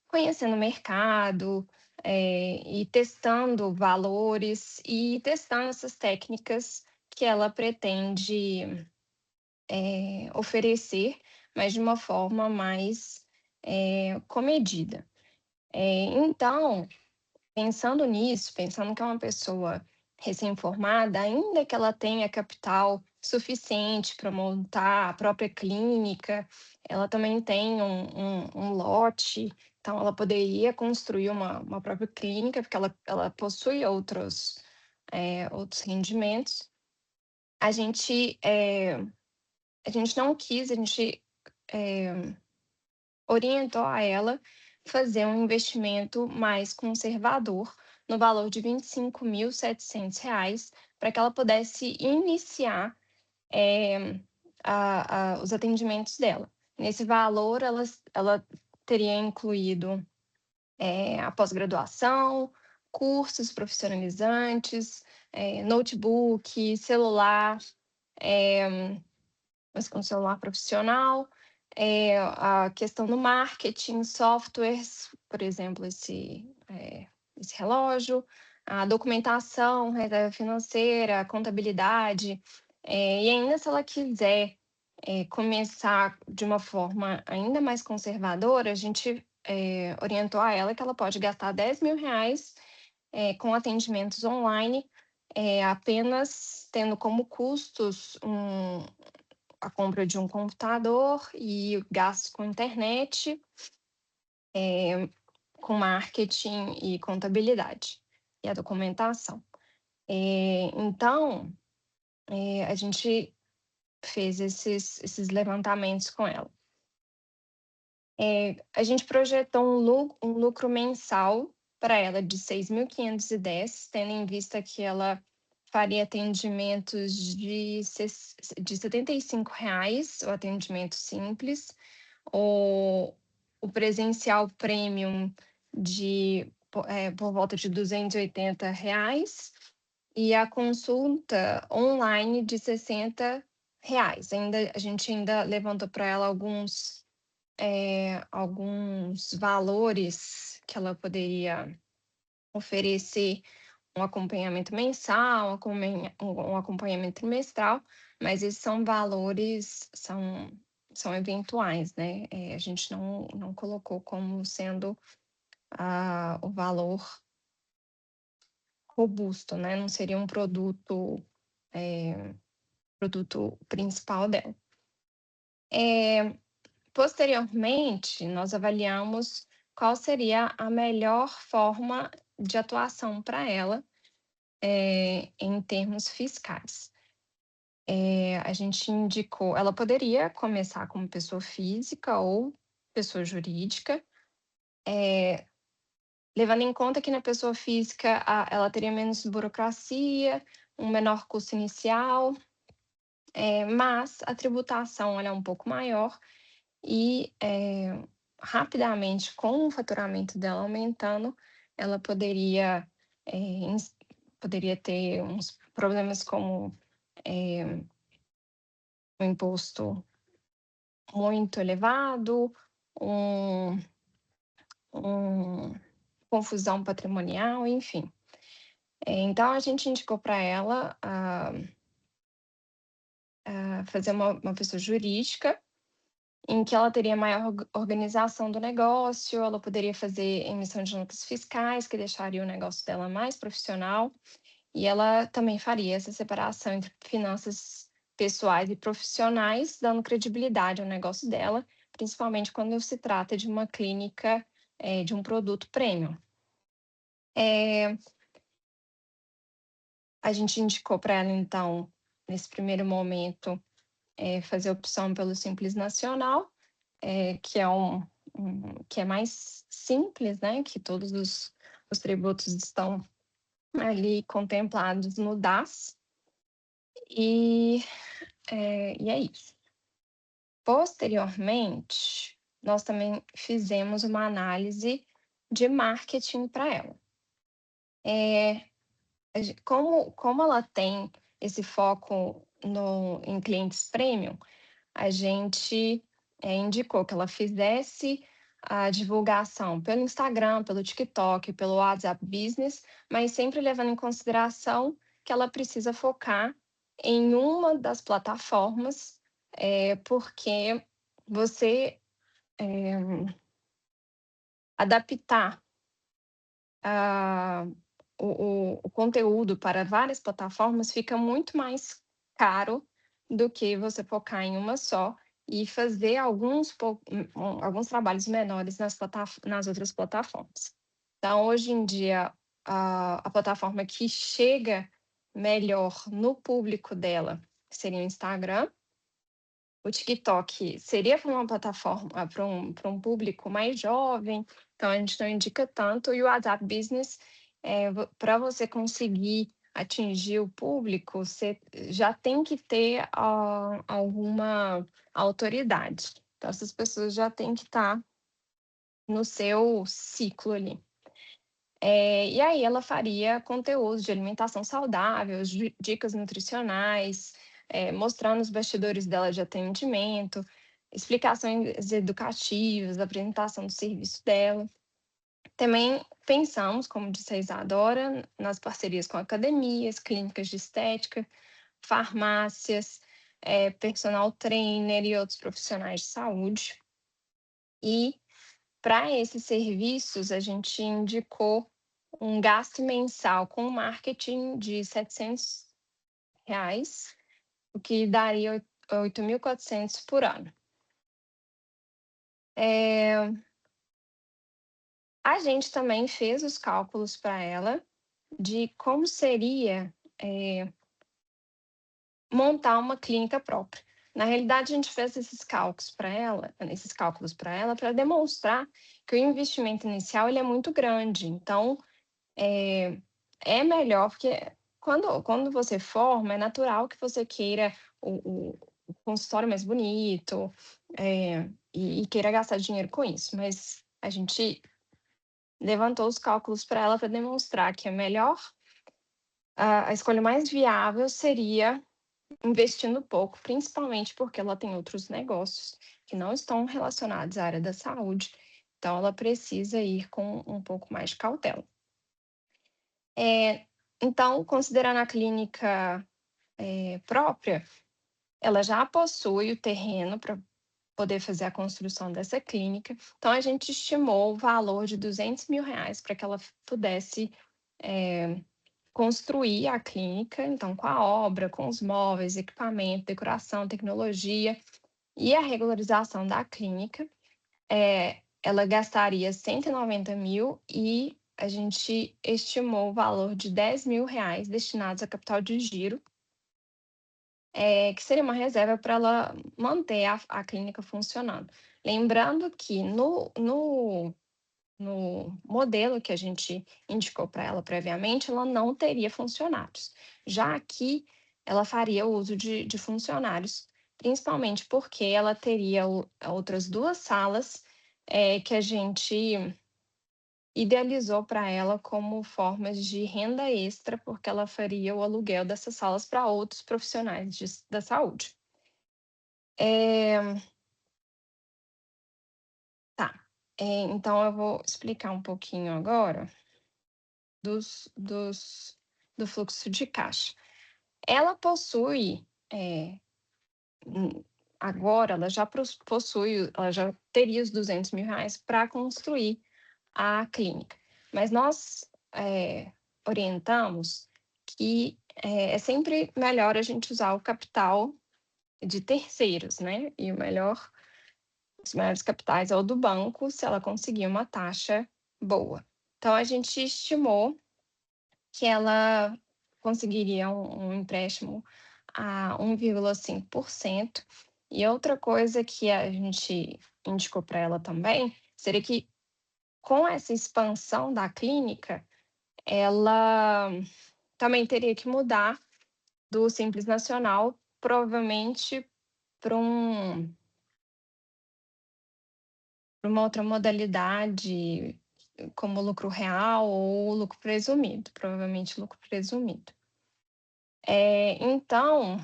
conhecendo o mercado e testando valores e testando essas técnicas que ela pretende oferecer, mas de uma forma mais comedida. Então, pensando nisso, pensando que é uma pessoa recém-formada, ainda que ela tenha capital suficiente para montar a própria clínica, ela também tem um lote, então ela poderia construir uma própria clínica, porque ela possui outros rendimentos. A gente não quis, a gente orientou a ela fazer um investimento mais conservador no valor de R$ 25.700 para que ela pudesse iniciar os atendimentos dela. Nesse valor, ela teria incluído a pós-graduação, cursos profissionalizantes, notebook, celular, mas com celular profissional, a questão do marketing, softwares, por exemplo, esse relógio, a documentação, reserva financeira, contabilidade, e ainda se ela quiser começar de uma forma ainda mais conservadora, a gente orientou a ela que ela pode gastar R$10.000 com atendimentos online, apenas tendo como custos a compra de um computador e gastos com internet, com marketing e contabilidade, e a documentação. Então, a gente fez esses levantamentos com ela. A gente projetou um lucro mensal para ela de 6.510, tendo em vista que ela faria atendimentos de R$ 75, o atendimento simples, o presencial premium por volta de R$ 280, e a consulta online de R$ 60. A gente ainda levantou para ela alguns valores que ela poderia oferecer, um acompanhamento mensal, um acompanhamento trimestral, mas esses são valores, são eventuais, né? A gente não colocou como sendo o valor robusto, né? Não seria um produto principal dela. Posteriormente, nós avaliamos qual seria a melhor forma de atuação para ela em termos fiscais. A gente indicou, ela poderia começar como pessoa física ou pessoa jurídica, levando em conta que na pessoa física ela teria menos burocracia, um menor custo inicial, mas a tributação ela é um pouco maior e rapidamente, com o faturamento dela aumentando, ela poderia ter uns problemas como um imposto muito elevado, confusão patrimonial, enfim. Então, a gente indicou para ela fazer uma pessoa jurídica, em que ela teria maior organização do negócio, ela poderia fazer emissão de notas fiscais, que deixaria o negócio dela mais profissional, e ela também faria essa separação entre finanças pessoais e profissionais, dando credibilidade ao negócio dela, principalmente quando se trata de uma clínica, de um produto premium. A gente indicou para ela, então, nesse primeiro momento, fazer a opção pelo Simples Nacional, que é mais simples, né? Que todos os tributos estão ali contemplados no DAS. E é isso. Posteriormente, nós também fizemos uma análise de marketing para ela. Como ela tem esse foco em clientes premium, a gente indicou que ela fizesse a divulgação pelo Instagram, pelo TikTok, pelo WhatsApp Business, mas sempre levando em consideração que ela precisa focar em uma das plataformas, porque você adaptar o conteúdo para várias plataformas fica muito mais caro do que você focar em uma só e fazer alguns trabalhos menores nas outras plataformas. Então, hoje em dia, a plataforma que chega melhor no público dela seria o Instagram. O TikTok seria para uma plataforma, para um público mais jovem, então a gente não indica tanto. E o WhatsApp Business, para você conseguir atingir o público, você já tem que ter alguma autoridade. Então, essas pessoas já têm que estar no seu ciclo ali. E aí ela faria conteúdo de alimentação saudável, dicas nutricionais, mostrando os bastidores dela de atendimento, explicações educativas, apresentação do serviço dela. Também pensamos, como disse a Isadora, nas parcerias com academias, clínicas de estética, farmácias, personal trainer e outros profissionais de saúde. E para esses serviços, a gente indicou um gasto mensal com marketing de R$ 700, o que daria 8.400 por ano. A gente também fez os cálculos para ela de como seria montar uma clínica própria. Na realidade, a gente fez esses cálculos para ela para demonstrar que o investimento inicial ele é muito grande. Então, é melhor, porque quando você forma, é natural que você queira o consultório mais bonito, e queira gastar dinheiro com isso. Mas a gente levantou os cálculos para ela para demonstrar que a escolha mais viável seria investindo pouco, principalmente porque ela tem outros negócios que não estão relacionados à área da saúde, então ela precisa ir com um pouco mais de cautela. Então, considerando a clínica própria, ela já possui o terreno para poder fazer a construção dessa clínica, então a gente estimou o valor de R$200 mil para que ela pudesse construir a clínica, então com a obra, com os móveis, equipamento, decoração, tecnologia e a regularização da clínica, ela gastaria R$190 mil e a gente estimou o valor de R$10 mil destinados a capital de giro, que seria uma reserva para ela manter a clínica funcionando. Lembrando que no modelo que a gente indicou para ela previamente, ela não teria funcionários. Já aqui, ela faria uso de funcionários, principalmente porque ela teria outras 2 salas que a gente idealizou para ela como formas de renda extra, porque ela faria o aluguel dessas salas para outros profissionais da saúde. Tá. Então, eu vou explicar um pouquinho agora do fluxo de caixa. Ela possui, agora, ela já teria os R$200 mil para construir a clínica. Mas nós orientamos que é sempre melhor a gente usar o capital de terceiros, né? E os melhores capitais é o do banco, se ela conseguir uma taxa boa. Então, a gente estimou que ela conseguiria um empréstimo a 1,5%. E outra coisa que a gente indicou para ela também seria que, com essa expansão da clínica, ela também teria que mudar do Simples Nacional, provavelmente para uma outra modalidade, como lucro real ou lucro presumido, provavelmente lucro presumido. Então,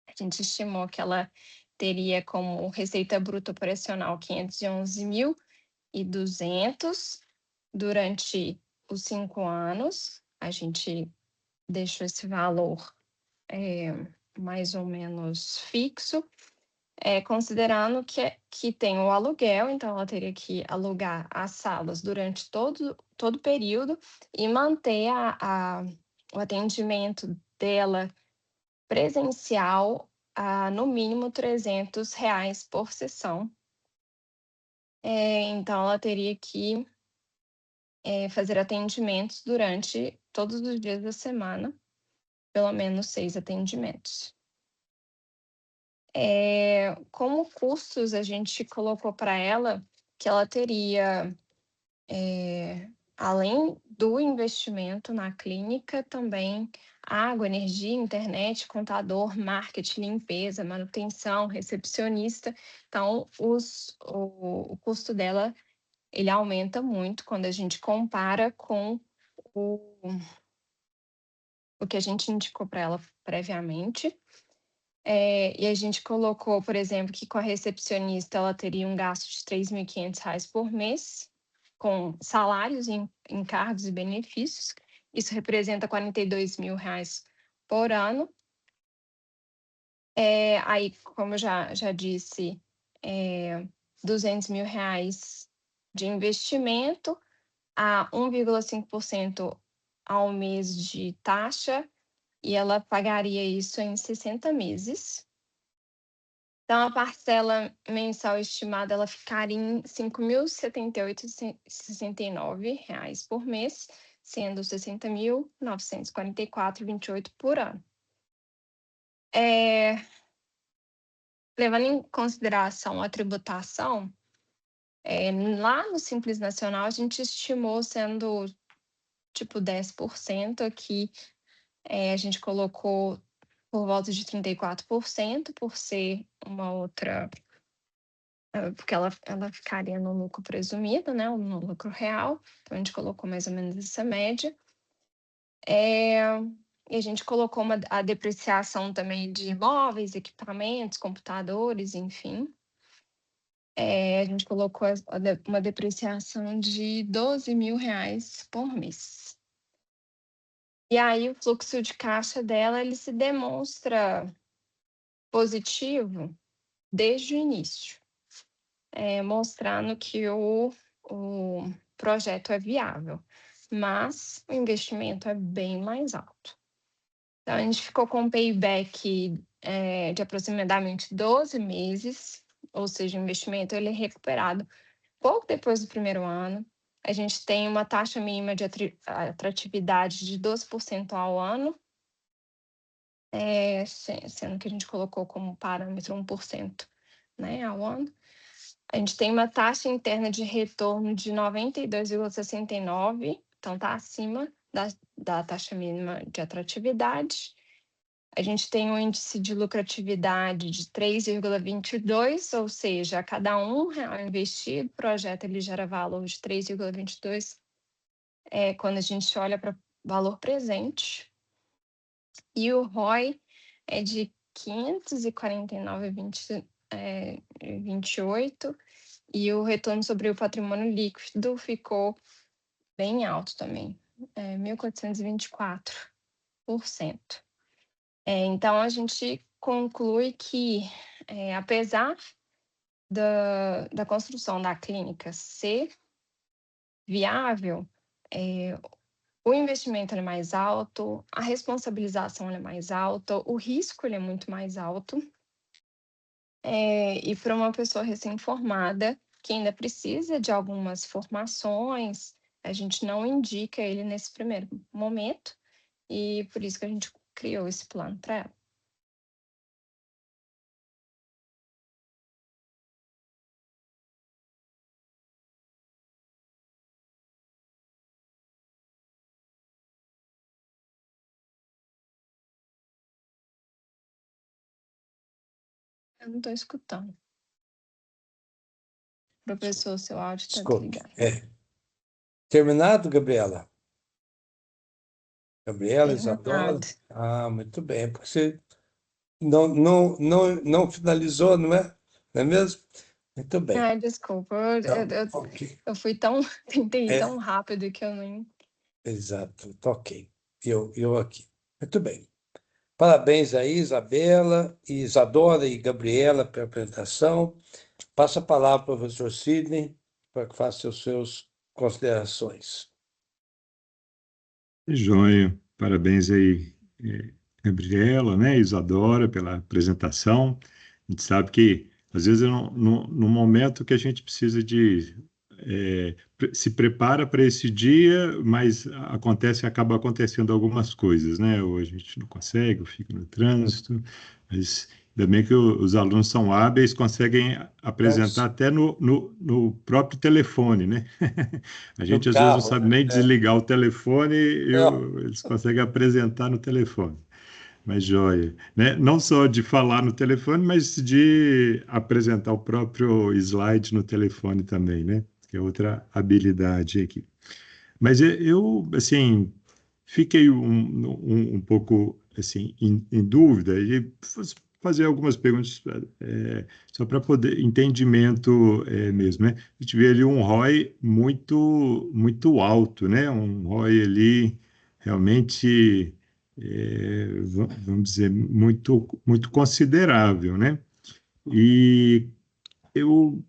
a gente estimou que ela teria como receita bruta operacional 511.200 durante os 5 anos. A gente deixou esse valor mais ou menos fixo, considerando que tem o aluguel, então ela teria que alugar as salas durante todo o período e manter o atendimento dela presencial a, no mínimo, R$300 por sessão. Então, ela teria que fazer atendimentos durante todos os dias da semana, pelo menos 6 atendimentos. Como custos, a gente colocou para ela que ela teria, além do investimento na clínica, também água, energia, internet, contador, marketing, limpeza, manutenção, recepcionista. Então, o custo dela, ele aumenta muito quando a gente compara com o que a gente indicou para ela previamente. E a gente colocou, por exemplo, que com a recepcionista ela teria um gasto de R$3.500 por mês, com salários, encargos e benefícios. Isso representa R$42 mil por ano. Aí, como eu já disse, R$200 mil de investimento, a 1,5% ao mês de taxa, e ela pagaria isso em 60 meses. Então, a parcela mensal estimada ela ficaria em R$ 5.078,69 por mês, sendo R$ 60.944,28 por ano. Levando em consideração a tributação, lá no Simples Nacional a gente estimou sendo tipo 10%, aqui a gente colocou por volta de 34%, por ser uma outra, porque ela ficaria no lucro presumido, né, no lucro real, então a gente colocou mais ou menos essa média. E a gente colocou a depreciação também de imóveis, equipamentos, computadores, enfim. A gente colocou uma depreciação de R$ 12.000 por mês. E aí o fluxo de caixa dela ele se demonstra positivo desde o início, mostrando que o projeto é viável, mas o investimento é bem mais alto. Então, a gente ficou com um payback de aproximadamente 12 meses, ou seja, o investimento ele é recuperado pouco depois do primeiro ano. A gente tem uma taxa mínima de atratividade de 12% ao ano, sendo que a gente colocou como parâmetro 1%, né, ao ano. A gente tem uma taxa interna de retorno de 92,69%, então está acima da taxa mínima de atratividade. A gente tem um índice de lucratividade de 3,22, ou seja, a cada R$1 investido, o projeto ele gera valor de 3,22 quando a gente olha para o valor presente. E o ROI é de 549,28, e o retorno sobre o patrimônio líquido ficou bem alto também, 1.424%. Então, a gente conclui que, apesar da construção da clínica ser viável, o investimento é mais alto, a responsabilização é mais alta, o risco ele é muito mais alto. E para uma pessoa recém-formada, que ainda precisa de algumas formações, a gente não indica ele nesse primeiro momento, e por isso que a gente criou esse plano para ela. Eu não estou escutando. Professor, seu áudio está Desculpe. desligado. Terminado, Gabriela? Gabriela, Isadora? Terminado. Muito bem. Porque você não finalizou, não é? Não é mesmo? Muito bem. Ai, desculpa. Ok. Eu fui tentei ir tão rápido que eu nem... Exato, tá ok. Eu aqui. Muito bem. Parabéns aí, Isabela, Isadora e Gabriela, pela apresentação. Passo a palavra para o professor Sidney para que faça as suas considerações. Joia. Parabéns aí, Gabriela, né, Isadora, pela apresentação. A gente sabe que, às vezes, no momento que a gente precisa se prepara para esse dia, mas acaba acontecendo algumas coisas, né? Ou a gente não consegue, ou fica no trânsito, mas ainda bem que os alunos são hábeis, conseguem apresentar até no próprio telefone, né? A gente, às vezes, não sabe nem desligar o telefone e eles conseguem apresentar no telefone. Mas joia, né? Não só de falar no telefone, mas de apresentar o próprio slide no telefone também, né? Que é outra habilidade aqui. Mas eu, assim, fiquei um pouco, assim, em dúvida e fazer algumas perguntas só para poder entendimento mesmo, né? A gente vê ali um ROI muito, muito alto, né? Um ROI ali realmente, vamos dizer, muito, muito considerável, né? E eu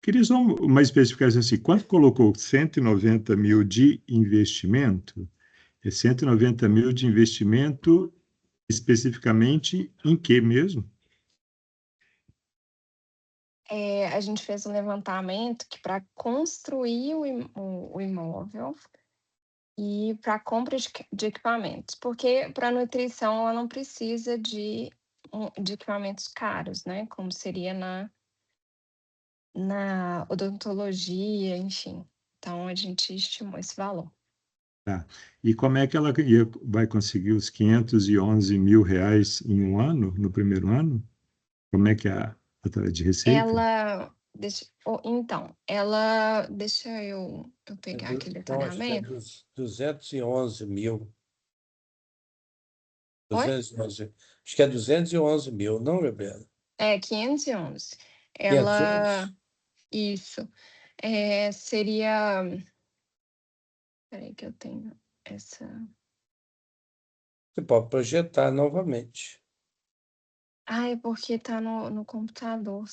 queria só uma especificação assim, quando colocou 190 mil de investimento, é 190 mil de investimento especificamente em que mesmo? a gente fez um levantamento que para construir o imóvel e para compra de equipamentos, porque para nutrição ela não precisa de equipamentos caros, né, como seria na odontologia, enfim. Então a gente estimou esse valor. Tá. E como é que ela vai conseguir os 511 mil reais em um ano, no primeiro ano? Como é que é através de receita? Deixa eu pegar aqui o Então, acho que é detalhamento. dos 211 mil. Oi? 211, acho que é 211 mil, não, Gabriela? 511. 511? Isso. Seria. Peraí que eu tenho essa. Você pode projetar novamente. É porque tá no computador.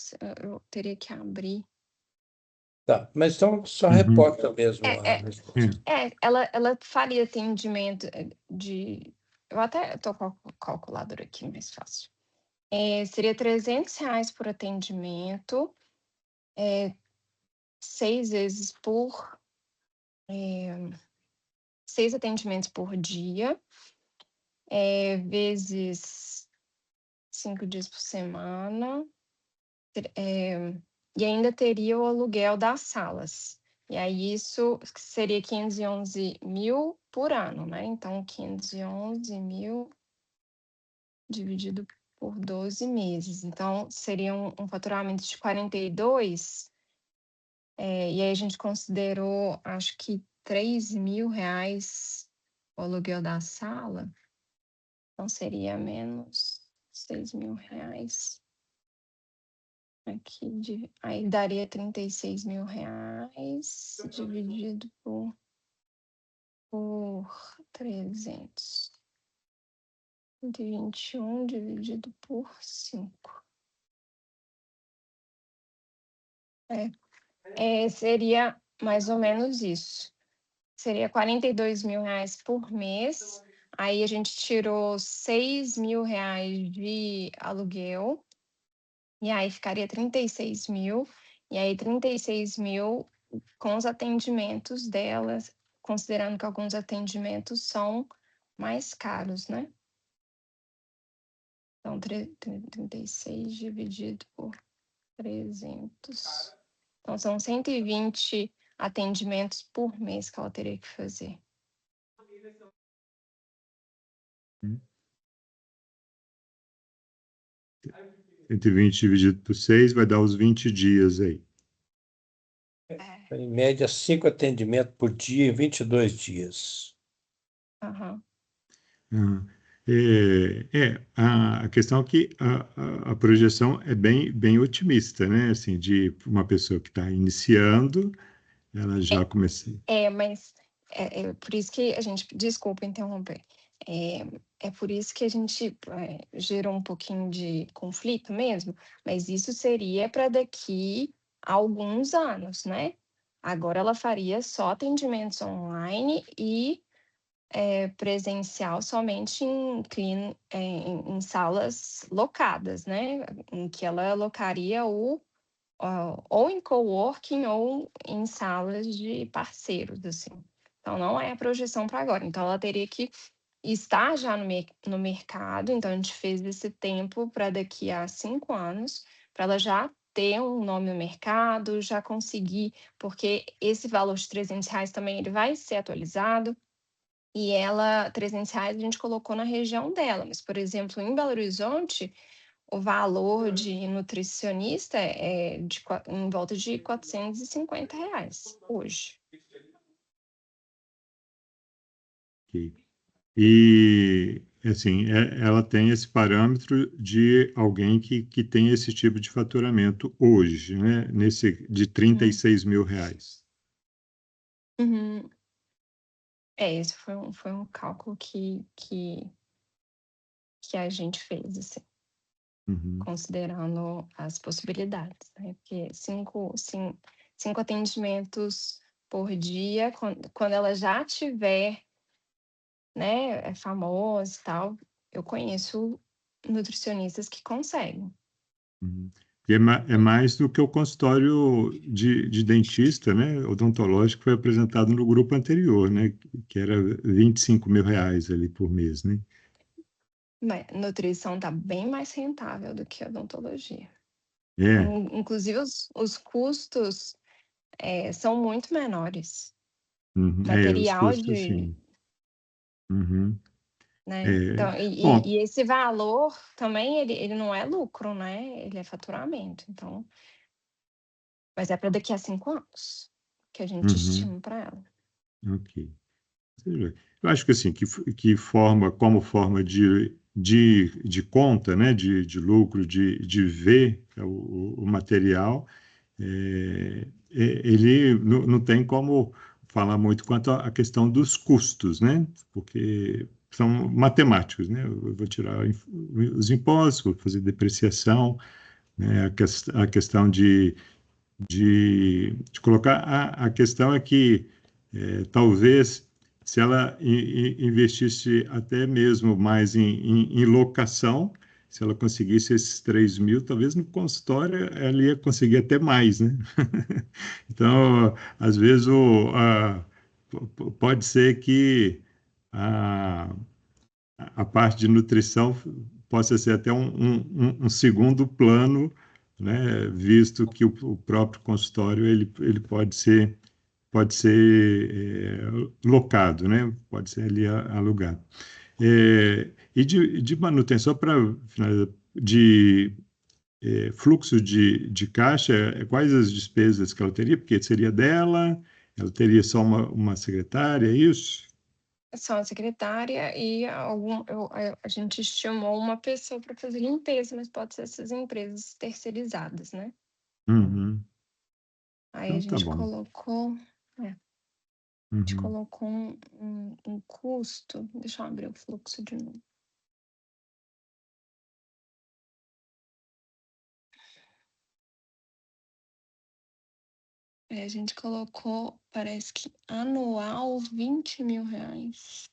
Eu teria que abrir. Tá, mas então só Uhum. reporta mesmo a É, resposta. ela faria atendimento de. Eu até estou com a calculadora aqui, mais fácil. Seria R$ 300 por atendimento, 6 vezes por. 6 atendimentos por dia, vezes 5 dias por semana, e ainda teria o aluguel das salas. E aí isso seria 511 mil por ano, né? Então, 511 mil dividido por 12 meses. Então, seria um faturamento de 42, e aí a gente considerou, acho que R$ 3.000 o aluguel da sala. Então, seria menos R$ 6.000. Aí daria R$ 36.000 dividido por 300. 121 dividido por 5. Seria mais ou menos isso. Seria R$ 42.000 por mês. Aí a gente tirou R$ 6.000 de aluguel. E aí ficaria 36 mil. E aí 36 mil com os atendimentos delas, considerando que alguns atendimentos são mais caros, né? Então, 36 dividido por 300. Então, são 120 atendimentos por mês que ela teria que fazer. 120 dividido por 6 vai dar os 20 dias aí. Em média, 5 atendimentos por dia em 22 dias. Uhum. A questão é que a projeção é bem otimista, né? Assim, de uma pessoa que está iniciando, ela já começou. Mas por isso que a gente, desculpa interromper, por isso que a gente gerou um pouquinho de conflito mesmo, mas isso seria para daqui a alguns anos, né? Agora ela faria só atendimentos online e presencial somente em salas locadas, né? Em que ela alocaria ou em coworking ou em salas de parceiros, assim. Então, não é a projeção para agora. Então, ela teria que estar já no mercado. Então, a gente fez esse tempo para daqui a 5 anos, para ela já ter um nome no mercado, já conseguir, porque esse valor de R$ 300 também ele vai ser atualizado. E ela, R$ 300 a gente colocou na região dela. Mas, por exemplo, em Belo Horizonte, o valor de nutricionista é em volta de R$ 450 hoje. Okay. E, assim, ela tem esse parâmetro de alguém que tem esse tipo de faturamento hoje, né? De R$ 36 mil. Uhum. Esse foi um cálculo que a gente fez, assim, considerando as possibilidades, né? Porque cinco atendimentos por dia, quando ela já tiver, né, é famosa e tal, eu conheço nutricionistas que conseguem. que é mais do que o consultório de dentista, né, odontológico, que foi apresentado no grupo anterior, né, que era R$ 25.000 ali por mês, né? Mas nutrição está bem mais rentável do que a odontologia. É, Inclusive, os custos são muito menores. os Material custos, sim. Uhum. né? É, Então, bom, e esse valor também, ele não é lucro, né? Ele é faturamento. Então, mas é para daqui a 5 anos que a gente uhum, estima para ela. ok. Eu acho que assim, que forma, como forma de conta, né, de lucro, de ver o material, ele não tem como falar muito quanto à questão dos custos, né, porque são matemáticos, né, eu vou tirar os impostos, vou fazer depreciação, né, a questão de colocar. A questão é que talvez se ela investisse até mesmo mais em locação, se ela conseguisse esses 3.000, talvez no consultório ela ia conseguir até mais, né? Então, às vezes, pode ser que a, a parte de nutrição possa ser até um segundo plano, né, visto que o próprio consultório ele pode ser locado, né, pode ser ali alugado. E de manutenção para de fluxo de caixa, quais as despesas que ela teria? Porque seria dela, ela teria só uma secretária, é isso? Só a secretária e a gente estimou uma pessoa para fazer limpeza, mas pode ser essas empresas terceirizadas, né? Uhum. Aí a Então tá gente bom. colocou, a gente Uhum. colocou um custo. Deixa eu abrir o fluxo de novo. A gente colocou, parece que anual, R$ 20.000.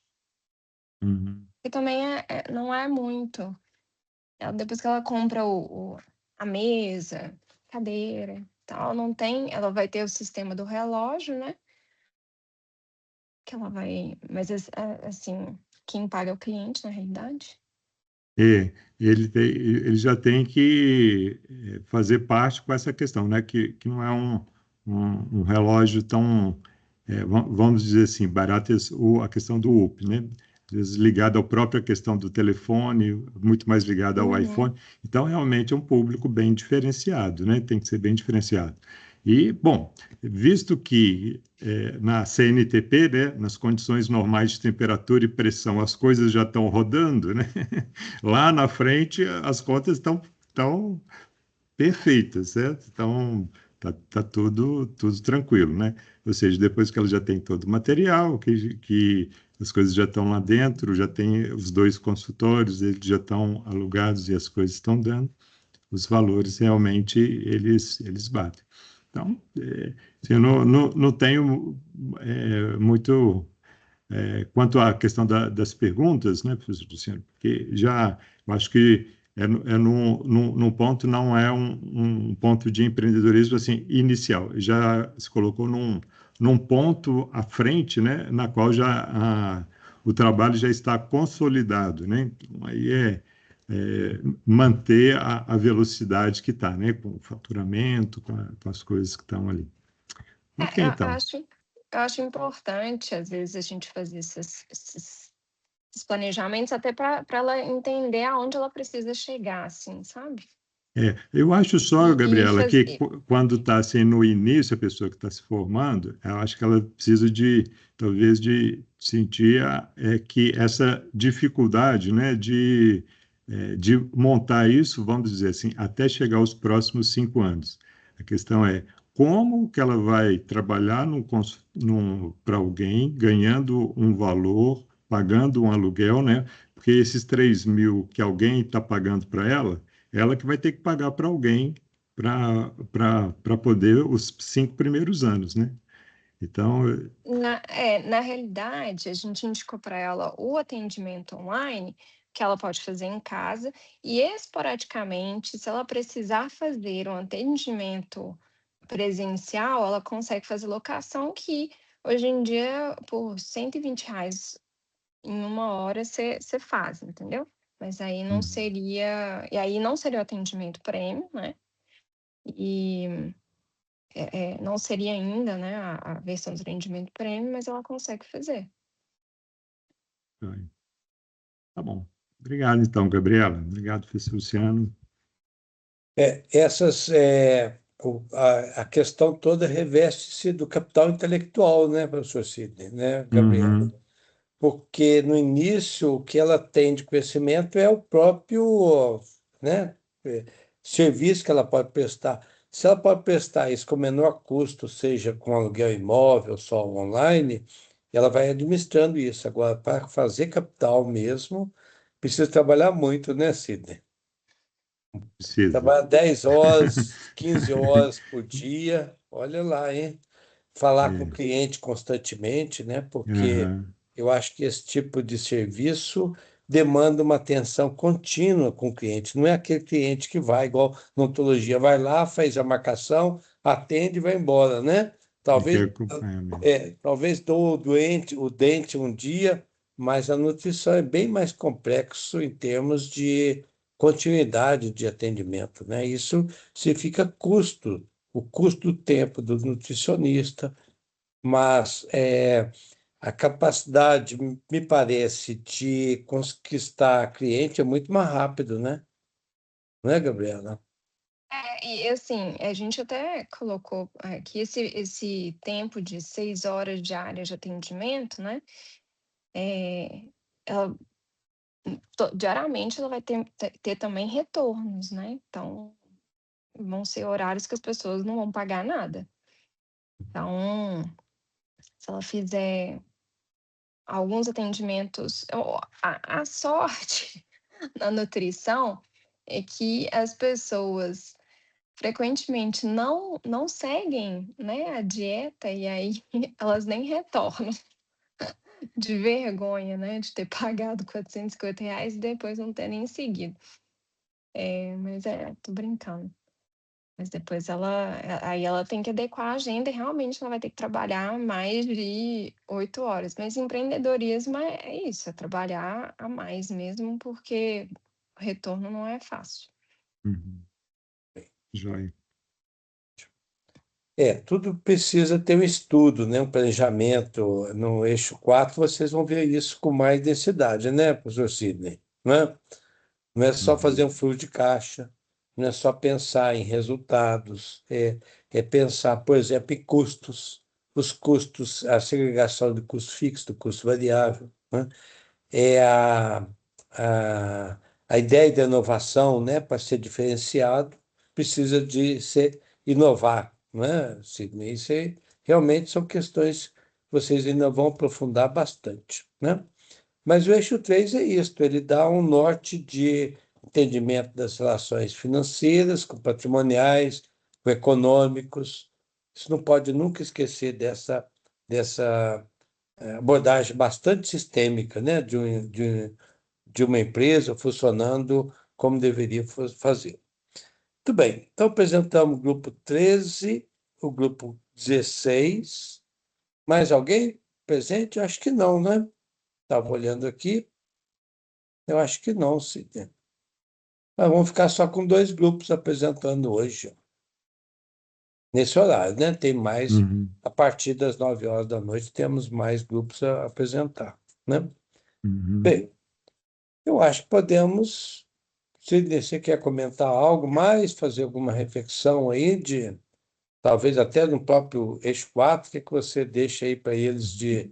Uhum. E também não é muito. Depois que ela compra a mesa, cadeira, tal, não tem. Ela vai ter o sistema do relógio, né? Que ela vai. Mas assim, quem paga é o cliente, na realidade. Ele já tem que fazer parte com essa questão, né? Que não é um relógio tão, vamos dizer assim, barato, a questão do UP, né? Às vezes ligado à própria questão do telefone, muito mais ligado ao Uhum. iPhone. Então, realmente é um público bem diferenciado, né? Tem que ser bem diferenciado. E, bom, visto que na CNTP, né, nas condições normais de temperatura e pressão, as coisas já estão rodando, né? Lá na frente, as contas estão perfeitas, certo? Então, tá tudo tranquilo, né? Ou seja, depois que ela já tem todo o material, que as coisas já estão lá dentro, já tem os 2 consultórios, eles já estão alugados e as coisas estão dando, os valores realmente eles batem. Então, assim, eu não tenho muito quanto à questão das perguntas, né, professor Luciano, porque já eu acho que num ponto, não é um ponto de empreendedorismo assim, inicial, já se colocou num ponto à frente, né, na qual o trabalho já está consolidado, né? Então, aí manter a velocidade que está, né, com o faturamento, com as coisas que estão ali. Ok, Eu então. acho importante, às vezes, a gente fazer esses planejamentos até para ela entender aonde ela precisa chegar, assim, sabe? Eu acho só, E Gabriela, que fazer. quando está assim no início, a pessoa que está se formando, eu acho que ela precisa talvez, de sentir que essa dificuldade, né, de montar isso, vamos dizer assim, até chegar aos próximos 5 anos. A questão é como que ela vai trabalhar para alguém, ganhando um valor, pagando um aluguel, né? Porque esses 3.000 que alguém está pagando para ela que vai ter que pagar para alguém para poder os 5 primeiros anos, né? Então, Na realidade, a gente indicou para ela o atendimento online, que ela pode fazer em casa e, esporadicamente, se ela precisar fazer um atendimento presencial, ela consegue fazer locação que, hoje em dia, por R$ 120 em 1 hora você faz, entendeu? Mas aí não Uhum. seria o atendimento premium, né? E não seria ainda, né, a versão do atendimento premium, mas ela consegue fazer. Joia. Tá bom. Obrigado, então, Gabriela. Obrigado, professor Luciano. A questão toda reveste-se do capital intelectual, né, professor Sidney, né, Gabriela? Uhum. Porque no início o que ela tem de conhecimento é o próprio, né, serviço que ela pode prestar. Se ela pode prestar isso com menor custo, seja com aluguel imóvel, só online, ela vai administrando isso. Agora, para fazer capital mesmo, precisa trabalhar muito, né, Sidney? Precisa. Trabalhar 10 horas, 15 horas por dia, olha lá, hein? Falar com o É. cliente constantemente, né? Porque Aham. eu acho que esse tipo de serviço demanda uma atenção contínua com o cliente. Não é aquele cliente que vai, igual na odontologia, vai lá, faz a marcação, atende e vai embora, né? Ele quer Talvez, acompanhamento. talvez dou o dente um dia, mas a nutrição é bem mais complexo em termos de continuidade de atendimento, né? Isso significa custo, o custo do tempo do nutricionista, mas a capacidade, me parece, de conquistar cliente é muito mais rápido, né? Não é, Gabriela? E assim, a gente até colocou que esse tempo de 6 horas diárias de atendimento, né, ela diariamente ela vai ter também retornos, né, então vão ser horários que as pessoas não vão pagar nada. Então, se ela fizer alguns atendimentos, a sorte na nutrição é que as pessoas frequentemente não seguem, né, a dieta e aí elas nem retornam de vergonha, né, de ter pagado R$ 450 e depois não ter nem seguido. Mas tô brincando. Mas depois aí ela tem que adequar a agenda e realmente ela vai ter que trabalhar mais de 8 horas. Mas empreendedorismo é isso, é trabalhar a mais mesmo, porque o retorno não é fácil. Uhum. Joia. Tudo precisa ter um estudo, né? Um planejamento. No eixo 4 vocês vão ver isso com mais densidade, né, professor Sidney? Não é? Não é só fazer um fluxo de caixa, não é só pensar em resultados, é pensar, por exemplo, em custos, os custos, a segregação do custo fixo, do custo variável, né? É a ideia da inovação, né, para ser diferenciado, precisa de ser inovar, né, Sidney? Isso aí realmente são questões que vocês ainda vão aprofundar bastante, né? Mas o eixo 3 é isto, ele dá um norte de entendimento das relações financeiras, com patrimoniais, com econômicos. Isso não pode nunca esquecer dessa abordagem bastante sistêmica, né, de uma empresa funcionando como deveria fazer. Muito bem, então apresentamos o grupo 13, o grupo 16. Mais alguém presente? Acho que não, né? Estava olhando aqui. Eu acho que não, Sidney. Mas vamos ficar só com 2 grupos apresentando hoje, nesse horário, né? Tem mais, Uhum. a partir das 9 horas da noite, temos mais grupos a apresentar, né? Uhum. Bem, eu acho que podemos, Sidney, você quer comentar algo mais, fazer alguma reflexão aí talvez até no próprio eixo 4, o que você deixa aí para eles de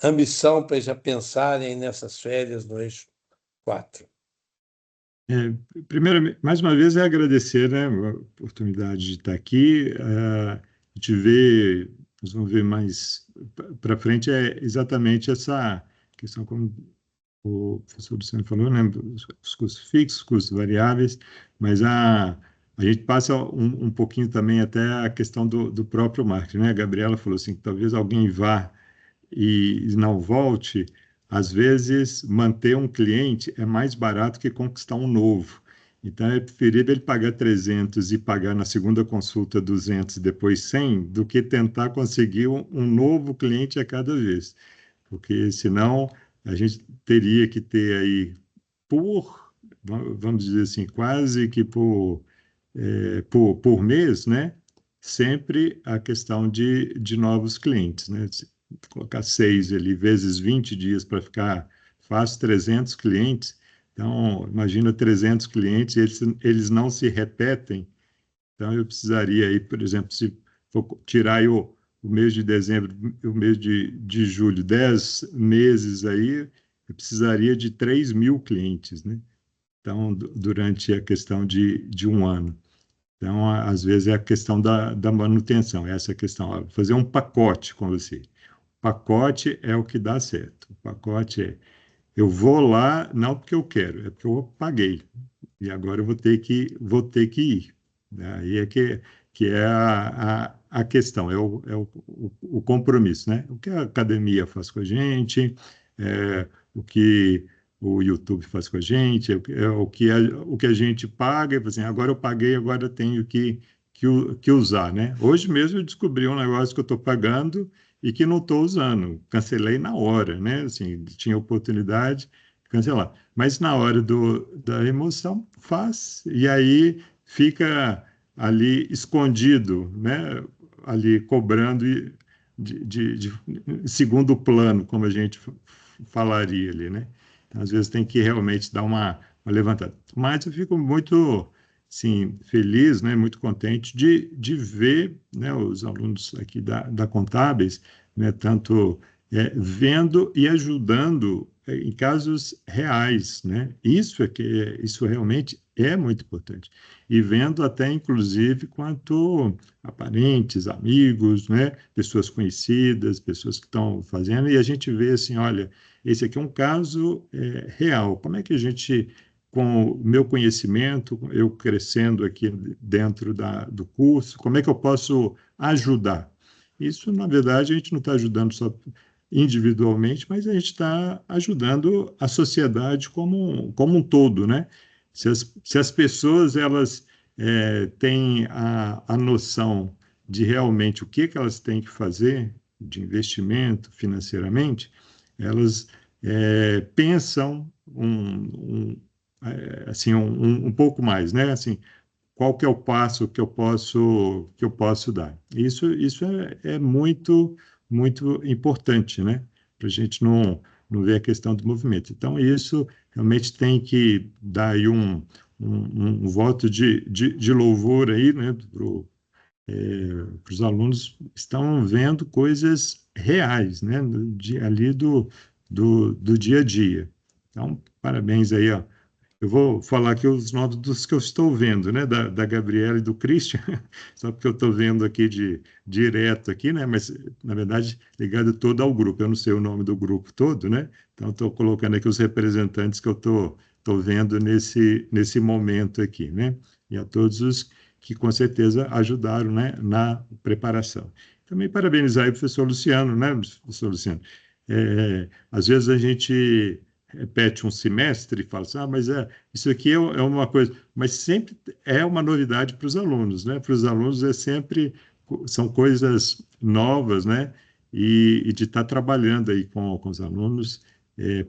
ambição para já pensarem nessas férias no eixo 4? Primeiro, mais uma vez, agradecer, né, a oportunidade de estar aqui. A gente vê, nós vamos ver mais para frente, exatamente essa questão, como o professor Luciano falou, né, os custos fixos, custos variáveis, mas a gente passa um pouquinho também até a questão do próprio marketing, né? A Gabriela falou assim, que talvez alguém vá e não volte, às vezes, manter um cliente é mais barato que conquistar um novo. Então, é preferível ele pagar 300 e pagar na segunda consulta 200 e depois 100, do que tentar conseguir um novo cliente a cada vez. Porque, senão, a gente teria que ter aí, vamos dizer assim, quase que por mês, né? Sempre a questão de novos clientes, né? Se colocar 6 ali, vezes 20 dias para ficar fácil, 300 clientes. Então, imagina 300 clientes, eles não se repetem. Então, eu precisaria aí, por exemplo, se for tirar aí o mês de dezembro, o mês de julho, 10 meses aí, eu precisaria de 3.000 clientes, né? Então, durante a questão de um ano. Então, às vezes, é a questão da manutenção, essa questão, ó, fazer um pacote com você. O pacote é o que dá certo. O pacote é, eu vou lá, não porque eu quero, é porque eu paguei. E agora eu vou ter que ir. Aí é que é a questão, é o compromisso, né? O que a academia faz com a gente, o que o YouTube faz com a gente, o que a gente paga, e assim, agora eu paguei, agora eu tenho que usar, né? Hoje mesmo eu descobri um negócio que eu estou pagando e que não estou usando, cancelei na hora, né? Assim, tinha oportunidade de cancelar. Mas na hora da emoção, faz, e aí fica ali escondido, né? Ali cobrando de segundo plano, como a gente falaria ali, né? Então, às vezes tem que realmente dar uma levantada. Mas eu fico muito, sim, feliz, né? Muito contente de ver, né, os alunos aqui da Contábeis, né? Tanto vendo e ajudando em casos reais, né? Isso realmente é muito importante. E vendo até, inclusive, quanto a parentes, amigos, né? Pessoas conhecidas, pessoas que estão fazendo, e a gente vê assim, olha, esse aqui é um caso real. Como é que a gente, com o meu conhecimento, eu crescendo aqui dentro do curso, como é que eu posso ajudar? Isso, na verdade, a gente não está ajudando só individualmente, mas a gente está ajudando a sociedade como um todo, né? Se as pessoas elas têm a noção de realmente o que elas têm que fazer de investimento financeiramente, elas pensam assim, um pouco mais, né? Assim, qual que é o passo que eu posso dar? Isso é muito, muito importante, né? Para a gente não ver a questão do movimento. Então, isso realmente tem que dar aí um voto de louvor aí, né? Para os alunos estão vendo coisas reais, né? Ali do dia a dia. Então, parabéns aí, ó. Eu vou falar aqui os nomes dos que eu estou vendo, né? Da Gabriela e do Christian, só porque eu estou vendo aqui direto aqui, né? Mas, na verdade, ligado todo ao grupo. Eu não sei o nome do grupo todo, né? Então, estou colocando aqui os representantes que eu estou vendo nesse momento aqui, né? E a todos os que, com certeza, ajudaram, né? Na preparação. Também parabenizar aí o professor Luciano, né? Professor Luciano. Às vezes a gente repete um semestre e fala assim, mas isso aqui é uma coisa, mas sempre é uma novidade para os alunos, né? Para os alunos são coisas novas, né? E de estar trabalhando aí com os alunos,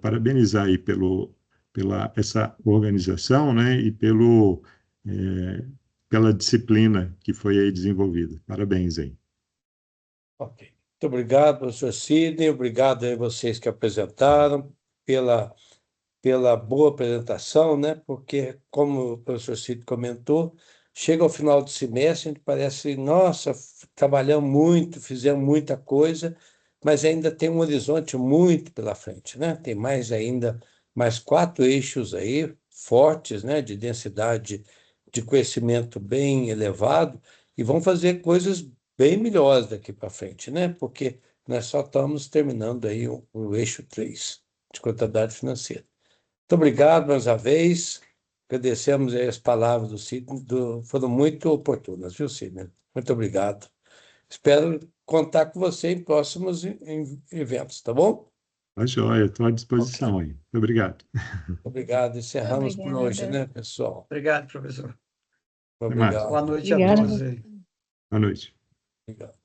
parabenizar aí pela essa organização, né? E pela disciplina que foi aí desenvolvida. Parabéns aí. Ok. Muito obrigado, professor Sidney, obrigado a vocês que apresentaram, pela boa apresentação, né? Porque, como o professor Cid comentou, chega ao final do semestre, a gente parece, nossa, trabalhamos muito, fizemos muita coisa, mas ainda tem um horizonte muito pela frente, né? Tem mais 4 eixos aí, fortes, né? De densidade de conhecimento bem elevado, e vão fazer coisas bem melhores daqui para frente, né? Porque nós só estamos terminando aí o eixo 3 de contabilidade financeira. Muito obrigado mais uma vez. Agradecemos aí as palavras do Sidney, foram muito oportunas, viu, Sidney? Muito obrigado. Espero contar com você em próximos eventos, tá bom? Tá joia, estou à disposição aí. Muito obrigado. Obrigado. Encerramos por hoje, Obrigada. né, pessoal? Obrigado, professor. Até mais. Obrigado. Boa noite a Obrigada. todos aí. Boa noite. Obrigado.